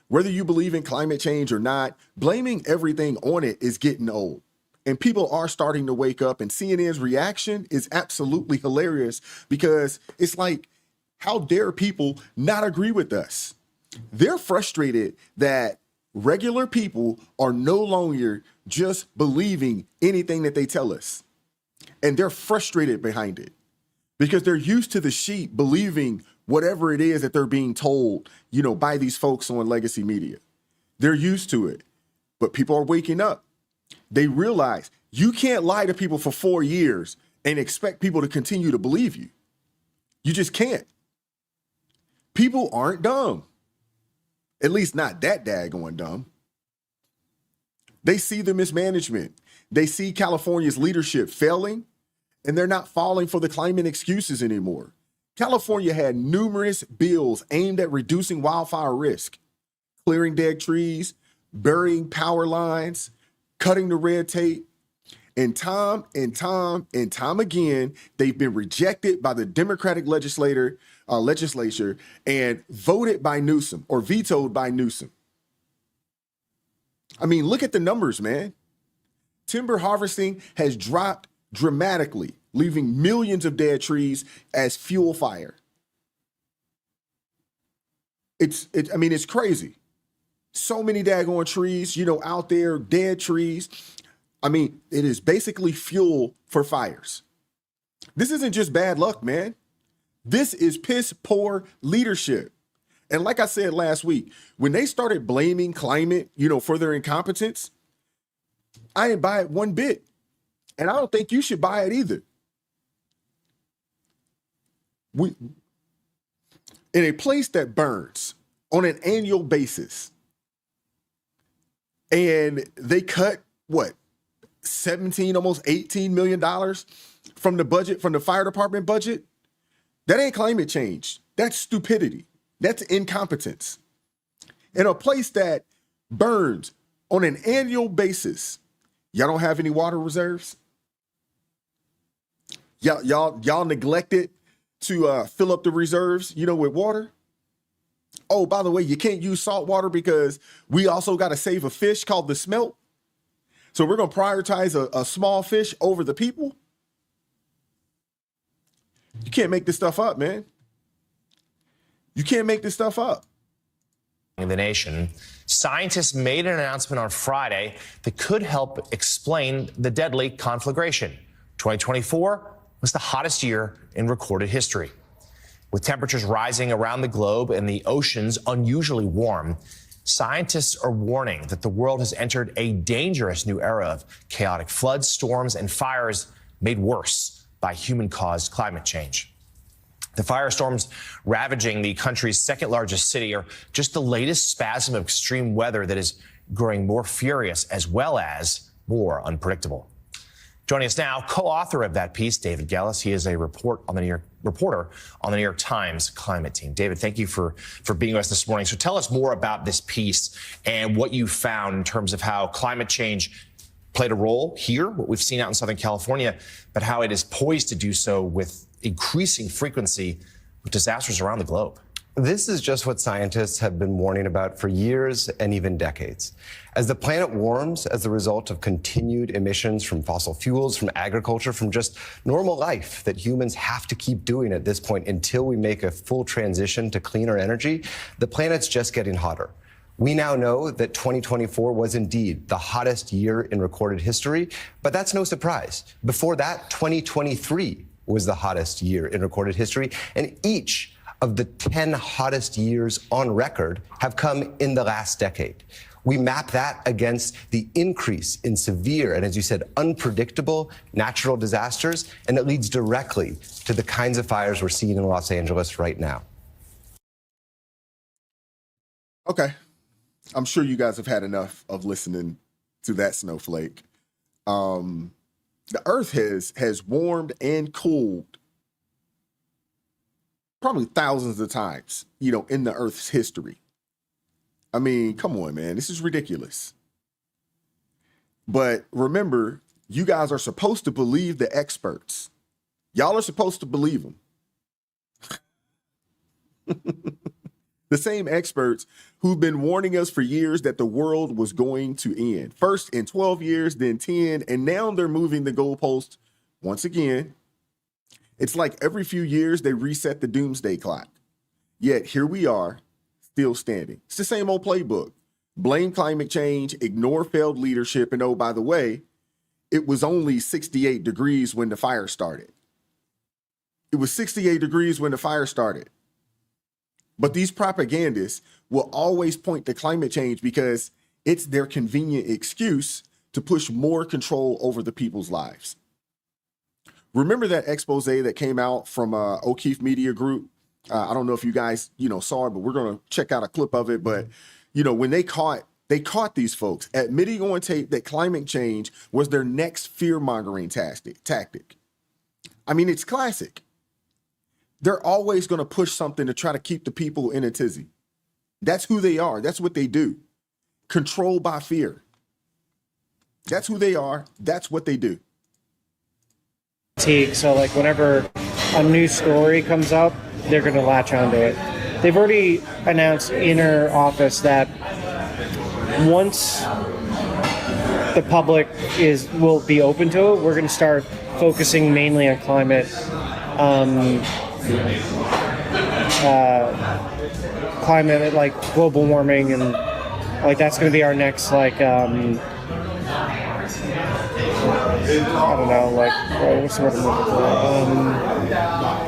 Whether you believe in climate change or not, blaming everything on it is getting old. And people are starting to wake up, and CNN's reaction is absolutely hilarious, because it's like, how dare people not agree with us? They're frustrated that regular people are no longer just believing anything that they tell us. And they're frustrated behind it because they're used to the sheep believing whatever it is that they're being told, by these folks on legacy media. They're used to it, but people are waking up. They realize you can't lie to people for 4 years and expect people to continue to believe you. You just can't. People aren't dumb. At least not that daggone dumb. They see the mismanagement. They see California's leadership failing, and they're not falling for the climate excuses anymore. California had numerous bills aimed at reducing wildfire risk, clearing dead trees, burying power lines, cutting the red tape. And time again, they've been rejected by the Democratic legislature and voted by Newsom, or vetoed by Newsom. I mean, look at the numbers, man. Timber harvesting has dropped dramatically, leaving millions of dead trees as fuel fire. It's crazy. So many daggone trees, out there, dead trees. I mean, it is basically fuel for fires. This isn't just bad luck, man. This is piss poor leadership. And like I said last week, when they started blaming climate, for their incompetence, I didn't buy it one bit. And I don't think you should buy it either. In a place that burns on an annual basis, and they cut, almost $18 million from the budget, from the fire department budget, that ain't climate change. That's stupidity. That's incompetence. In a place that burns on an annual basis, y'all don't have any water reserves? Y'all neglected to fill up the reserves, with water? Oh, by the way, you can't use salt water because we also got to save a fish called the smelt. So we're going to prioritize a small fish over the people? You can't make this stuff up, man. You can't make this stuff up.
In the nation, scientists made an announcement on Friday that could help explain the deadly conflagration. 2024 was the hottest year in recorded history. With temperatures rising around the globe and the oceans unusually warm, scientists are warning that the world has entered a dangerous new era of chaotic floods, storms, and fires made worse by human-caused climate change. The firestorms ravaging the country's second largest city are just the latest spasm of extreme weather that is growing more furious as well as more unpredictable. Joining us now, co-author of that piece, David Gellis. He is a reporter on the New York Times climate team. David, thank you for being with us this morning. So tell us more about this piece and what you found in terms of how climate change played a role here, what we've seen out in Southern California, but how it is poised to do so with increasing frequency with disasters around the globe.
This is just what scientists have been warning about for years and even decades. As the planet warms as a result of continued emissions from fossil fuels, from agriculture, from just normal life that humans have to keep doing at this point until we make a full transition to cleaner energy, the planet's just getting hotter. We now know that 2024 was indeed the hottest year in recorded history, but that's no surprise. Before that, 2023 was the hottest year in recorded history, and each of the 10 hottest years on record have come in the last decade. We map that against the increase in severe and, as you said, unpredictable natural disasters, and it leads directly to the kinds of fires we're seeing in Los Angeles right now.
Okay. I'm sure you guys have had enough of listening to that snowflake. The Earth has warmed and cooled probably thousands of times, in the Earth's history. I mean, come on, man. This is ridiculous. But remember, you guys are supposed to believe the experts. Y'all are supposed to believe them. The same experts who've been warning us for years that the world was going to end. First in 12 years, then 10, and now they're moving the goalpost once again. It's like every few years they reset the doomsday clock. Yet here we are, still standing. It's the same old playbook. Blame climate change, ignore failed leadership, and oh, by the way, it was only 68 degrees when the fire started. It was 68 degrees when the fire started. But these propagandists will always point to climate change because it's their convenient excuse to push more control over the people's lives. Remember that expose that came out from O'Keefe Media Group? I don't know if you guys, saw it, but we're going to check out a clip of it. But, when they caught these folks admitting on tape that climate change was their next fear-mongering tactic. I mean, it's classic. They're always going to push something to try to keep the people in a tizzy. That's who they are. That's what they do. Control by fear. That's who they are. That's what they do.
So like whenever a new story comes up, they're going to latch onto it. They've already announced in our office that once the public will be open to it, we're going to start focusing mainly on climate. Climate, like global warming, and like that's going to be our next I don't know, what's the word I'm looking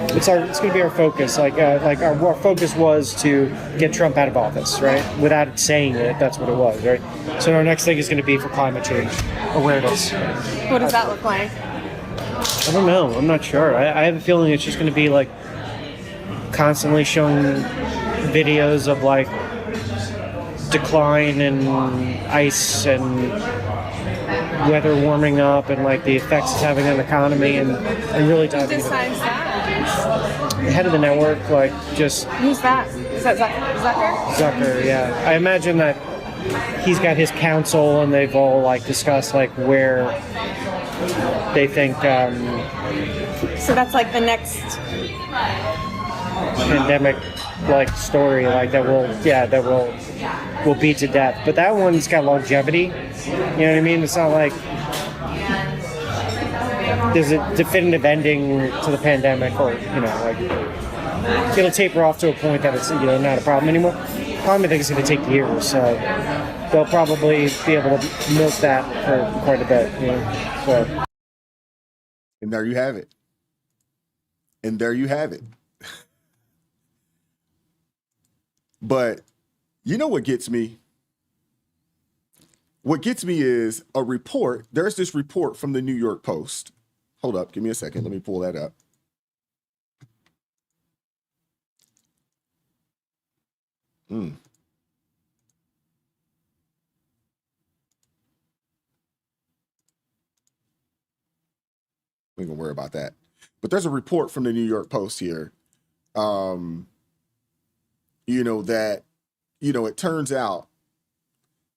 for? It's going to be our focus. Our focus was to get Trump out of office, right? Without saying it, that's what it was, right? So our next thing is going to be for climate change awareness.
What does that look like?
I don't know. I'm not sure. I have a feeling it's just going to be constantly showing videos of decline in ice and weather warming up and the effects it's having on the economy and really diving into
Decides that?
the head of the network.
Who's that? Is that Zucker?
Zucker, yeah. I imagine that he's got his council and they've all discussed where they think
So that's the next
pandemic story that will beat to death. But that one's got longevity. You know what I mean? It's not there's a definitive ending to the pandemic, or it'll taper off to a point that it's not a problem anymore. I think it's going to take years, so they'll probably be able to milk that for quite a bit. So.
And there you have it. But you know what gets me? What gets me is a report. There's this report from the New York Post. Hold up. Give me a second. Let me pull that up. We ain't gonna worry about that. But there's a report from the New York Post here. It turns out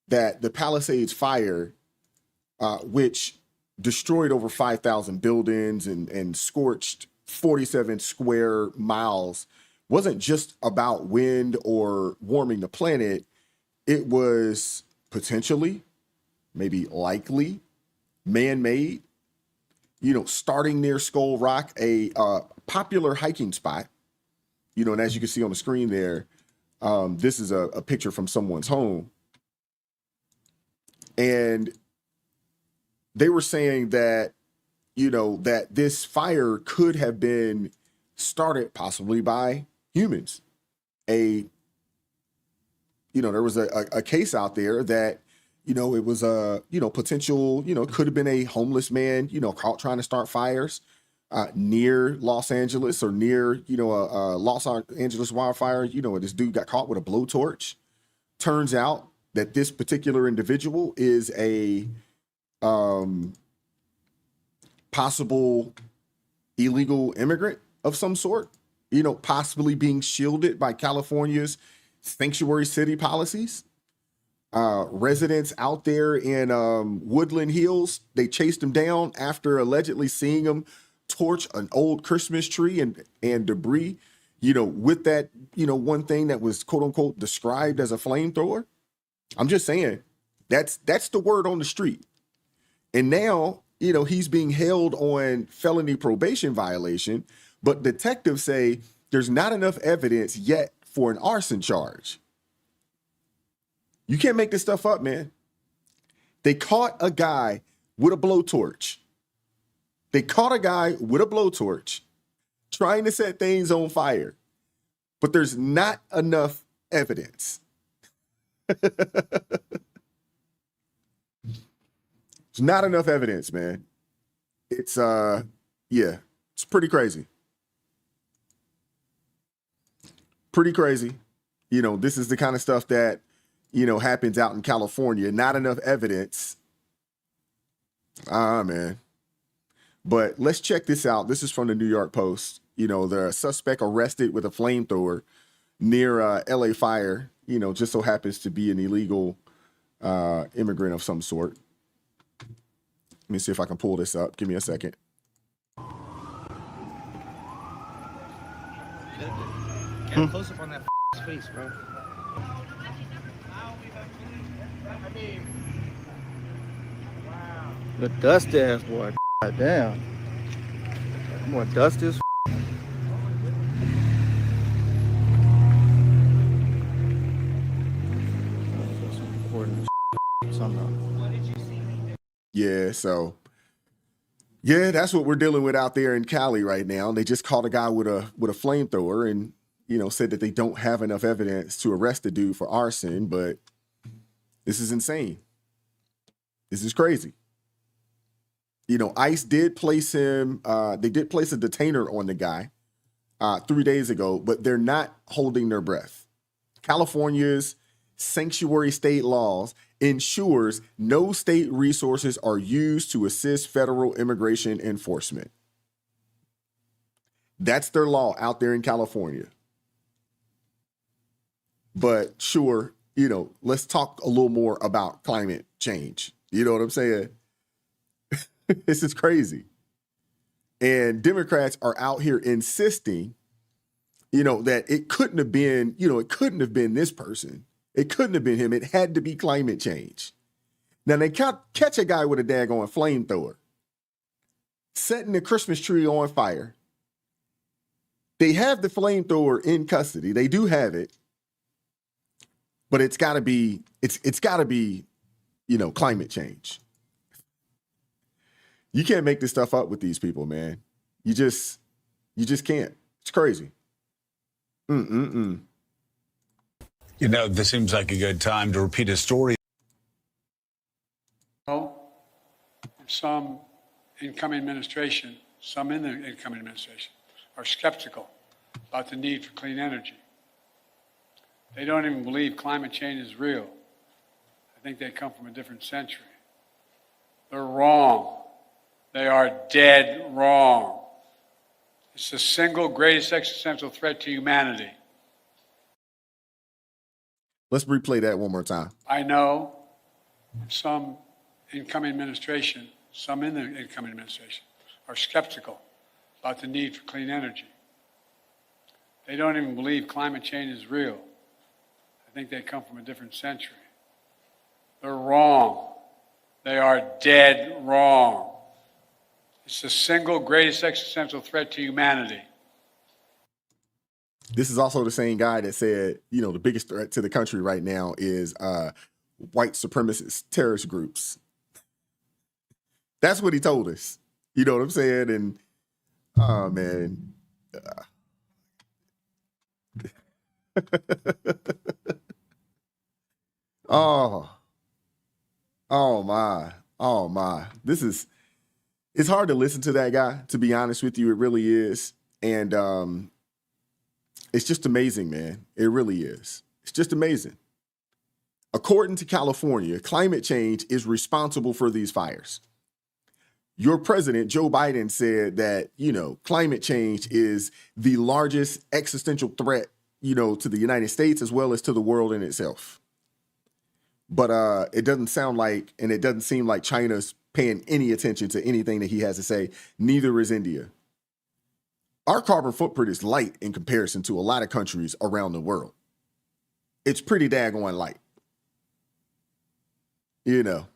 that the Palisades fire, which destroyed over 5,000 buildings and scorched 47 square miles, wasn't just about wind or warming the planet. It was potentially, maybe likely, man-made. Starting near Skull Rock, a popular hiking spot. And as you can see on the screen there, this is a picture from someone's home. And they were saying that, that this fire could have been started possibly by humans. There was a case out there that, it was a, potential, could have been a homeless man, caught trying to start fires near Los Angeles or near, a Los Angeles wildfire. This dude got caught with a blowtorch. Turns out that this particular individual is a possible illegal immigrant of some sort, possibly being shielded by California's sanctuary city policies. Residents out there in Woodland Hills, they chased him down after allegedly seeing him torch an old Christmas tree and debris, with that, one thing that was quote unquote described as a flamethrower. I'm just saying that's the word on the street. And now, he's being held on felony probation violation, but detectives say there's not enough evidence yet for an arson charge. You can't make this stuff up, man. They caught a guy with a blowtorch. Trying to set things on fire, but there's not enough evidence. There's not enough evidence, man. It's it's pretty crazy. This is the kind of stuff that, happens out in California. Not enough evidence. Man. But let's check this out. This is from the New York Post. The suspect arrested with a flamethrower near LA fire, just so happens to be an illegal immigrant of some sort. Let me see if I can pull this up. Give me a second.
Get close up on that face, bro. The dusty ass boy. God damn. More dusty as
Yeah, so that's what we're dealing with out there in Cali right now. They just caught a guy with a flamethrower and said that they don't have enough evidence to arrest the dude for arson, but this is insane. This is crazy. ICE did place him, they did place a detainer on the guy 3 days ago, but they're not holding their breath. California's sanctuary state laws ensures no state resources are used to assist federal immigration enforcement. That's their law out there in California. But sure, let's talk a little more about climate change. You know what I'm saying? This is crazy. And Democrats are out here insisting, that it couldn't have been, it couldn't have been this person. It couldn't have been him. It had to be climate change. Now they catch a guy with a daggone flamethrower, setting the Christmas tree on fire. They have the flamethrower in custody. They do have it, but it's got to be, climate change. You can't make this stuff up with these people, man. You just can't. It's crazy.
This seems like a good time to repeat a story.
Some incoming administration, some in the incoming administration, are skeptical about the need for clean energy. They don't even believe climate change is real. I think they come from a different century. They're wrong. They are dead wrong. It's the single greatest existential threat to humanity.
Let's replay that one more time.
I know some incoming administration, some in the incoming administration, are skeptical about the need for clean energy. They don't even believe climate change is real. I think they come from a different century. They're wrong. They are dead wrong. It's the single greatest existential threat to humanity.
This is also the same guy that said, the biggest threat to the country right now is white supremacist terrorist groups. That's what he told us. You know what I'm saying? And, oh, man. Oh, my. It's hard to listen to that guy, to be honest with you. It really is. And it's just amazing, man. It really is. It's just amazing. According to California, climate change is responsible for these fires. Your president, Joe Biden, said that, climate change is the largest existential threat, to the United States as well as to the world in itself. But it doesn't sound like, and it doesn't seem like China's paying any attention to anything that he has to say. Neither is India. Our carbon footprint is light in comparison to a lot of countries around the world. It's pretty daggone light.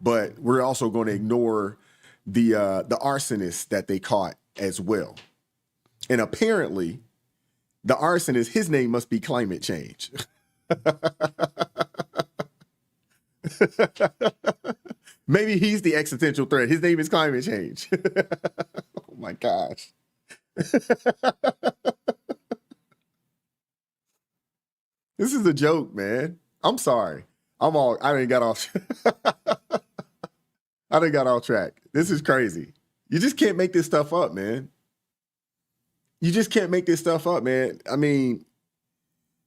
But we're also going to ignore the arsonist that they caught as well. And apparently, the arsonist, his name must be climate change. Maybe he's the existential threat. His name is climate change. Oh my gosh. This is a joke, man. I'm sorry. I done got off. I done got off track. This is crazy. You just can't make this stuff up, man. You just can't make this stuff up, man. I mean,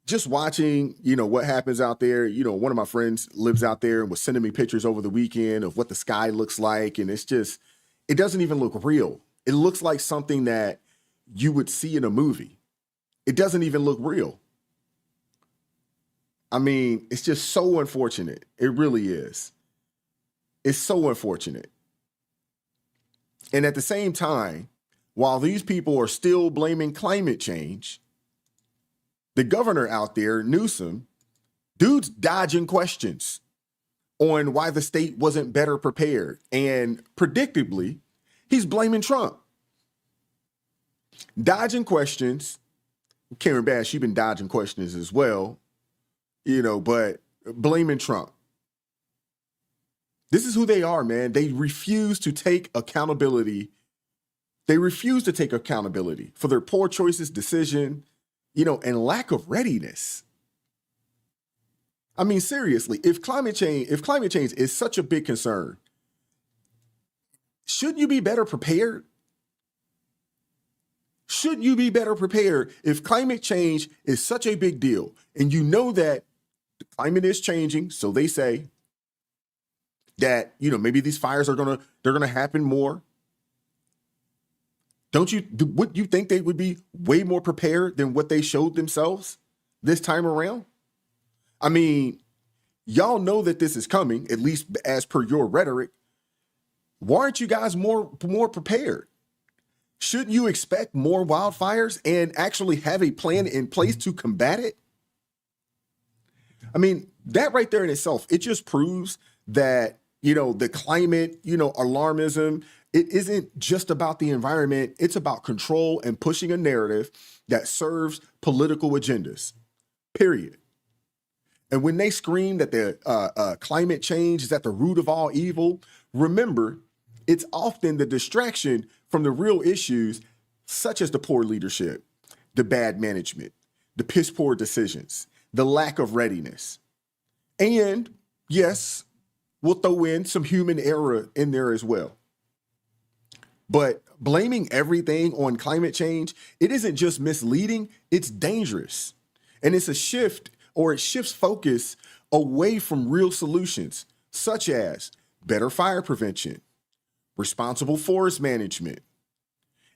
just watching, what happens out there. One of my friends lives out there and was sending me pictures over the weekend of what the sky looks like. And it doesn't even look real. It looks like something that you would see in a movie. It doesn't even look real. I mean, it's just so unfortunate. It really is. It's so unfortunate. And at the same time, while these people are still blaming climate change, the governor out there, Newsom, dude's dodging questions on why the state wasn't better prepared. And predictably, he's blaming Trump. Dodging questions. Karen Bass, she's been dodging questions as well, but blaming Trump. This is who they are, man. They refuse to take accountability. They refuse to take accountability for their poor choices, decision, and lack of readiness. I mean, seriously, if climate change is such a big concern, shouldn't you be better prepared? Shouldn't you be better prepared if climate change is such a big deal and you know that the climate is changing, so they say that, maybe these fires they're gonna happen more. Wouldn't you think they would be way more prepared than what they showed themselves this time around? I mean, y'all know that this is coming, at least as per your rhetoric. Why aren't you guys more prepared? Shouldn't you expect more wildfires and actually have a plan in place to combat it? I mean, that right there in itself, it just proves that, the climate, alarmism, it isn't just about the environment. It's about control and pushing a narrative that serves political agendas, period. And when they scream that the climate change is at the root of all evil, remember, it's often the distraction from the real issues, such as the poor leadership, the bad management, the piss poor decisions, the lack of readiness. And yes, we'll throw in some human error in there as well. But blaming everything on climate change, it isn't just misleading, it's dangerous. And it's a shift, or it shifts focus away from real solutions, such as better fire prevention, responsible forest management,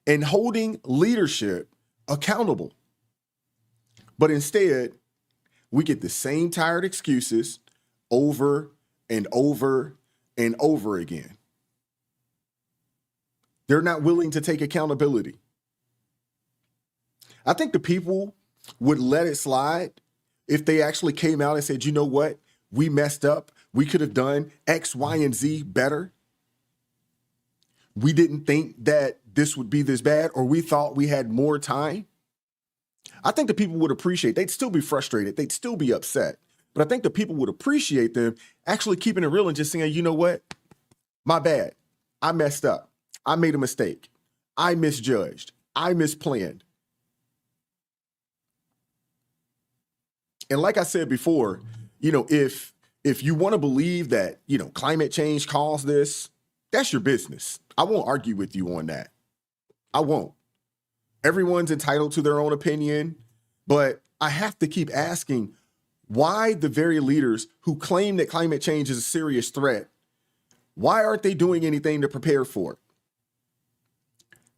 and holding leadership accountable. But instead, we get the same tired excuses over and over and over again. They're not willing to take accountability. I think the people would let it slide if they actually came out and said, you know what, we messed up. We could have done X, Y, and Z better. We didn't think that this would be this bad, or we thought we had more time. I think the people would appreciate, they'd still be frustrated. They'd still be upset. But I think the people would appreciate them actually keeping it real and just saying, you know what? My bad. I messed up. I made a mistake. I misjudged. I misplanned. And like I said before, if you want to believe that, climate change caused this, that's your business. I won't argue with you on that. I won't. Everyone's entitled to their own opinion, but I have to keep asking, Why the very leaders who claim that climate change is a serious threat, why aren't they doing anything to prepare for it?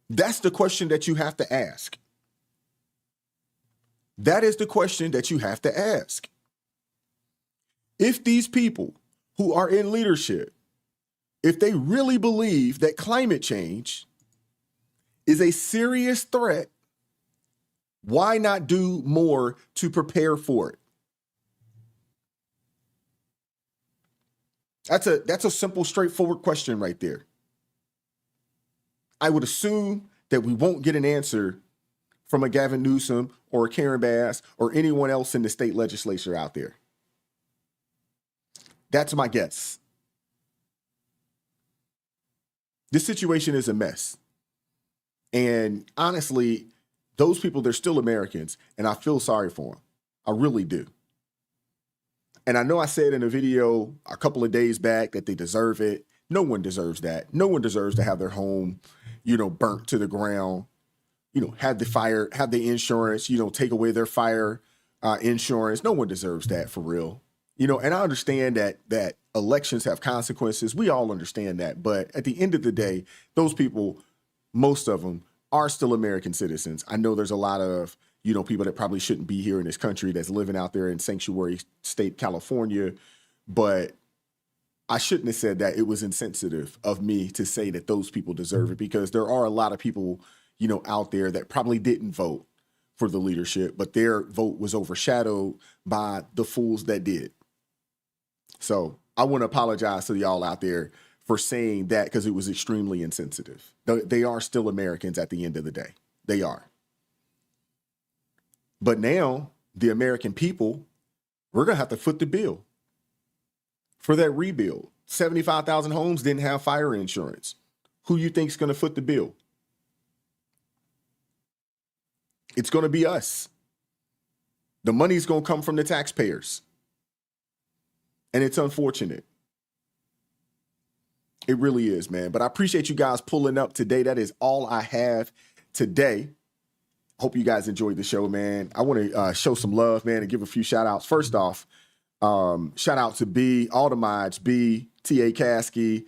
That's the question that you have to ask. That is the question that you have to ask. If these people who are in leadership, if they really believe that climate change is a serious threat, why not do more to prepare for it? That's a simple, straightforward question right there. I would assume that we won't get an answer from a Gavin Newsom or a Karen Bass or anyone else in the state legislature out there. That's my guess. This situation is a mess. And honestly, those people, they're still Americans, and I feel sorry for them. I really do. And I know I said in a video a couple of days back that they deserve it. No one deserves that. No one deserves to have their home, burnt to the ground, have the fire, have the insurance, take away their fire insurance. No one deserves that, for real. And I understand that elections have consequences. We all understand that. But at the end of the day, those people, most of them, are still American citizens. I know there's a lot of, people that probably shouldn't be here in this country that's living out there in sanctuary state California. But I shouldn't have said that. It was insensitive of me to say that those people deserve it, because there are a lot of people, out there that probably didn't vote for the leadership, but their vote was overshadowed by the fools that did. So I want to apologize to y'all out there for saying that, because it was extremely insensitive. They are still Americans at the end of the day. They are. But now the American people, we're going to have to foot the bill for that rebuild. 75,000 homes didn't have fire insurance. Who you think is going to foot the bill? It's going to be us. The money's going to come from the taxpayers. And it's unfortunate. It really is, man. But I appreciate you guys pulling up today. That is all I have today. Hope you guys enjoyed the show, man. I want to show some love, man, and give a few shout outs. First off, shout out to B, all the mods, B, T.A. Caskey,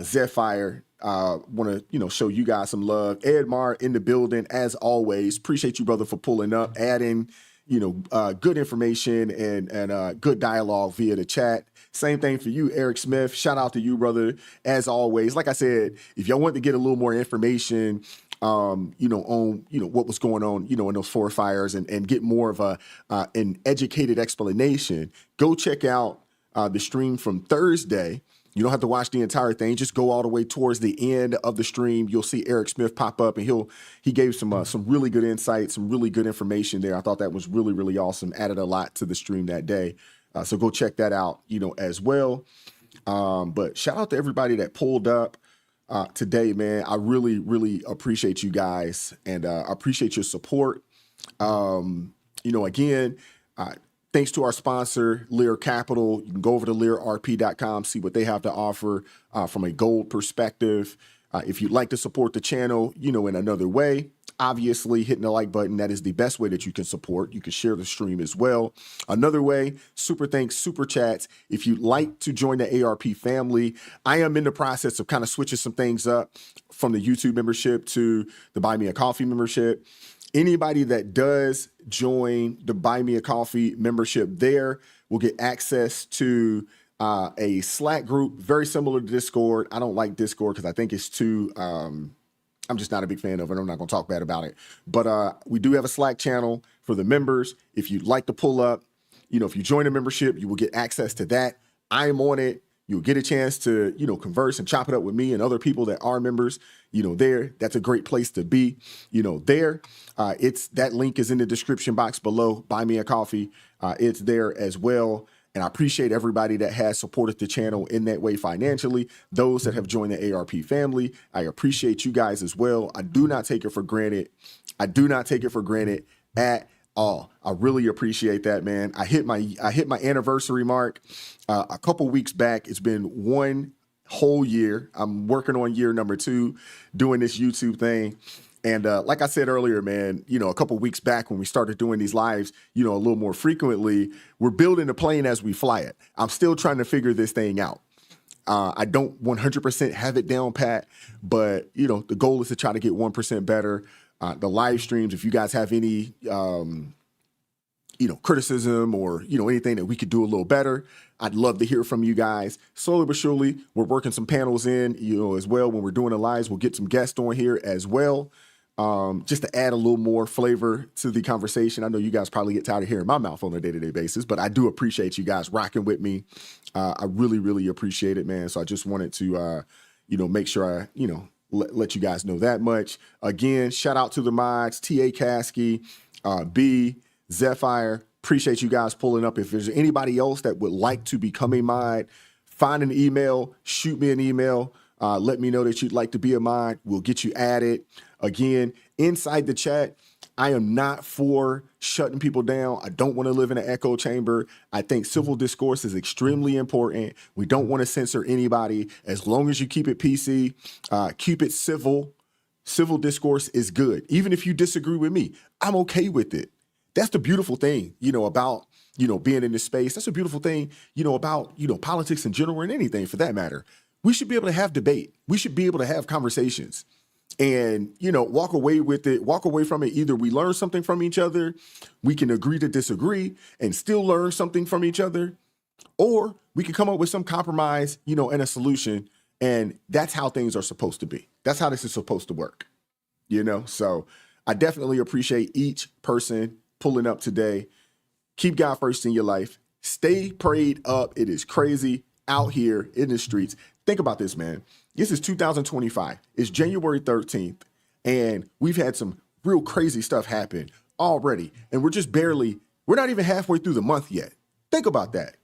Zephyr. Want to, show you guys some love. Edmar in the building, as always. Appreciate you, brother, for pulling up, adding, good information and good dialogue via the chat. Same thing for you, Eric Smith. Shout out to you, brother, as always. Like I said, if y'all want to get a little more information, on what was going on, in those forest fires and get more of an educated explanation, go check out the stream from Thursday. You don't have to watch the entire thing. Just go all the way towards the end of the stream. You'll see Eric Smith pop up, and he gave some really good insights, some really good information there. I thought that was really, really awesome. Added a lot to the stream that day. So go check that out, as well. But shout out to everybody that pulled up today, man. I really, really appreciate you guys, and I appreciate your support. Again, thanks to our sponsor, Lear Capital. You can go over to learrp.com, see what they have to offer from a gold perspective. If you'd like to support the channel, in another way, obviously hitting the like button, that is the best way that you can support. You can share the stream as well. Another way, super thanks, super chats. If you'd like to join the ARP family, I am in the process of kind of switching some things up from the YouTube membership to the Buy Me a Coffee membership. Anybody that does join the Buy Me a Coffee membership there will get access to a Slack group, very similar to Discord. I don't like Discord because I think it's too, I'm just not a big fan of it. I'm not going to talk bad about it. But we do have a Slack channel for the members. If you'd like to pull up, if you join a membership, you will get access to that. I'm on it. You'll get a chance to, converse and chop it up with me and other people that are members, there. That's a great place to be, there. That link is in the description box below. Buy Me a Coffee. It's there as well. And I appreciate everybody that has supported the channel in that way financially. Those that have joined the ARP family, I appreciate you guys as well. I do not take it for granted. I do not take it for granted at all. I really appreciate that, man. I hit my anniversary mark a couple weeks back. It's been one whole year. I'm working on year number 2 doing this YouTube thing. And like I said earlier, man, you know, a couple weeks back when we started doing these lives, you know, a little more frequently, we're building the plane as we fly it. I'm still trying to figure this thing out. I don't 100% have it down pat, but, you know, the goal is to try to get 1% better. The live streams, if you guys have any, you know, criticism or, you know, anything that we could do a little better, I'd love to hear from you guys. Slowly but surely, we're working some panels in, you know, as well. When we're doing the lives, we'll get some guests on here as well, just to add a little more flavor to the conversation. I know you guys probably get tired of hearing my mouth on a day-to-day basis, but I do appreciate you guys rocking with me. I really, really appreciate it, man. So I just wanted to, you know, make sure I, you know, let you guys know that much. Again, shout out to the mods, T.A. Caskey, B, Zephyr. Appreciate you guys pulling up. If there's anybody else that would like to become a mod, find an email, shoot me an email. Let me know that you'd like to be a mod. We'll get you added. Again, inside the chat, I am not for shutting people down. I don't want to live in an echo chamber. I think civil discourse is extremely important. We don't want to censor anybody. As long as you keep it PC, keep it civil. Civil discourse is good. Even if you disagree with me, I'm okay with it. That's the beautiful thing, you know, about, you know, being in this space. That's a beautiful thing, you know, about, you know, politics in general and anything for that matter. We should be able to have debate. We should be able to have conversations and, you know, walk away with it, walk away from it. Either we learn something from each other, we can agree to disagree and still learn something from each other, or we can come up with some compromise, you know, and a solution. And that's how things are supposed to be. That's how this is supposed to work, you know? So I definitely appreciate each person pulling up today. Keep God first in your life. Stay prayed up. It is crazy out here in the streets. Think about this, man. This is 2025. It's January 13th, and we've had some real crazy stuff happen already, and we're not even halfway through the month yet. Think about that.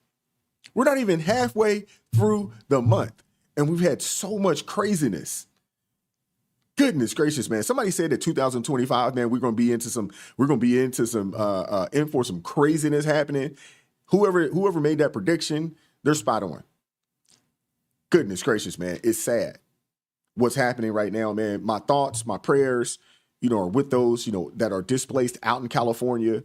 We're not even halfway through the month, and we've had so much craziness. Goodness gracious, man. Somebody said that 2025, man, we're going to be into some in for some craziness happening. Whoever made that prediction, they're spot on. Goodness gracious, man. It's sad what's happening right now, man. My thoughts, my prayers, you know, are with those, you know, that are displaced out in California.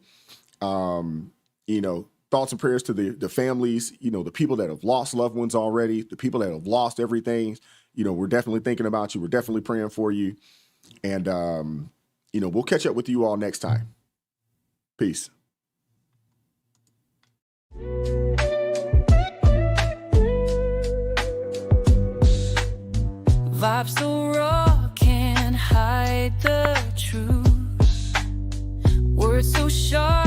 You know, thoughts and prayers to the families, you know, the people that have lost loved ones already, the people that have lost everything. You know, we're definitely thinking about you. We're definitely praying for you. And, you know, we'll catch up with you all next time. Peace.
Vibes so raw, can't hide the truth. Words so sharp.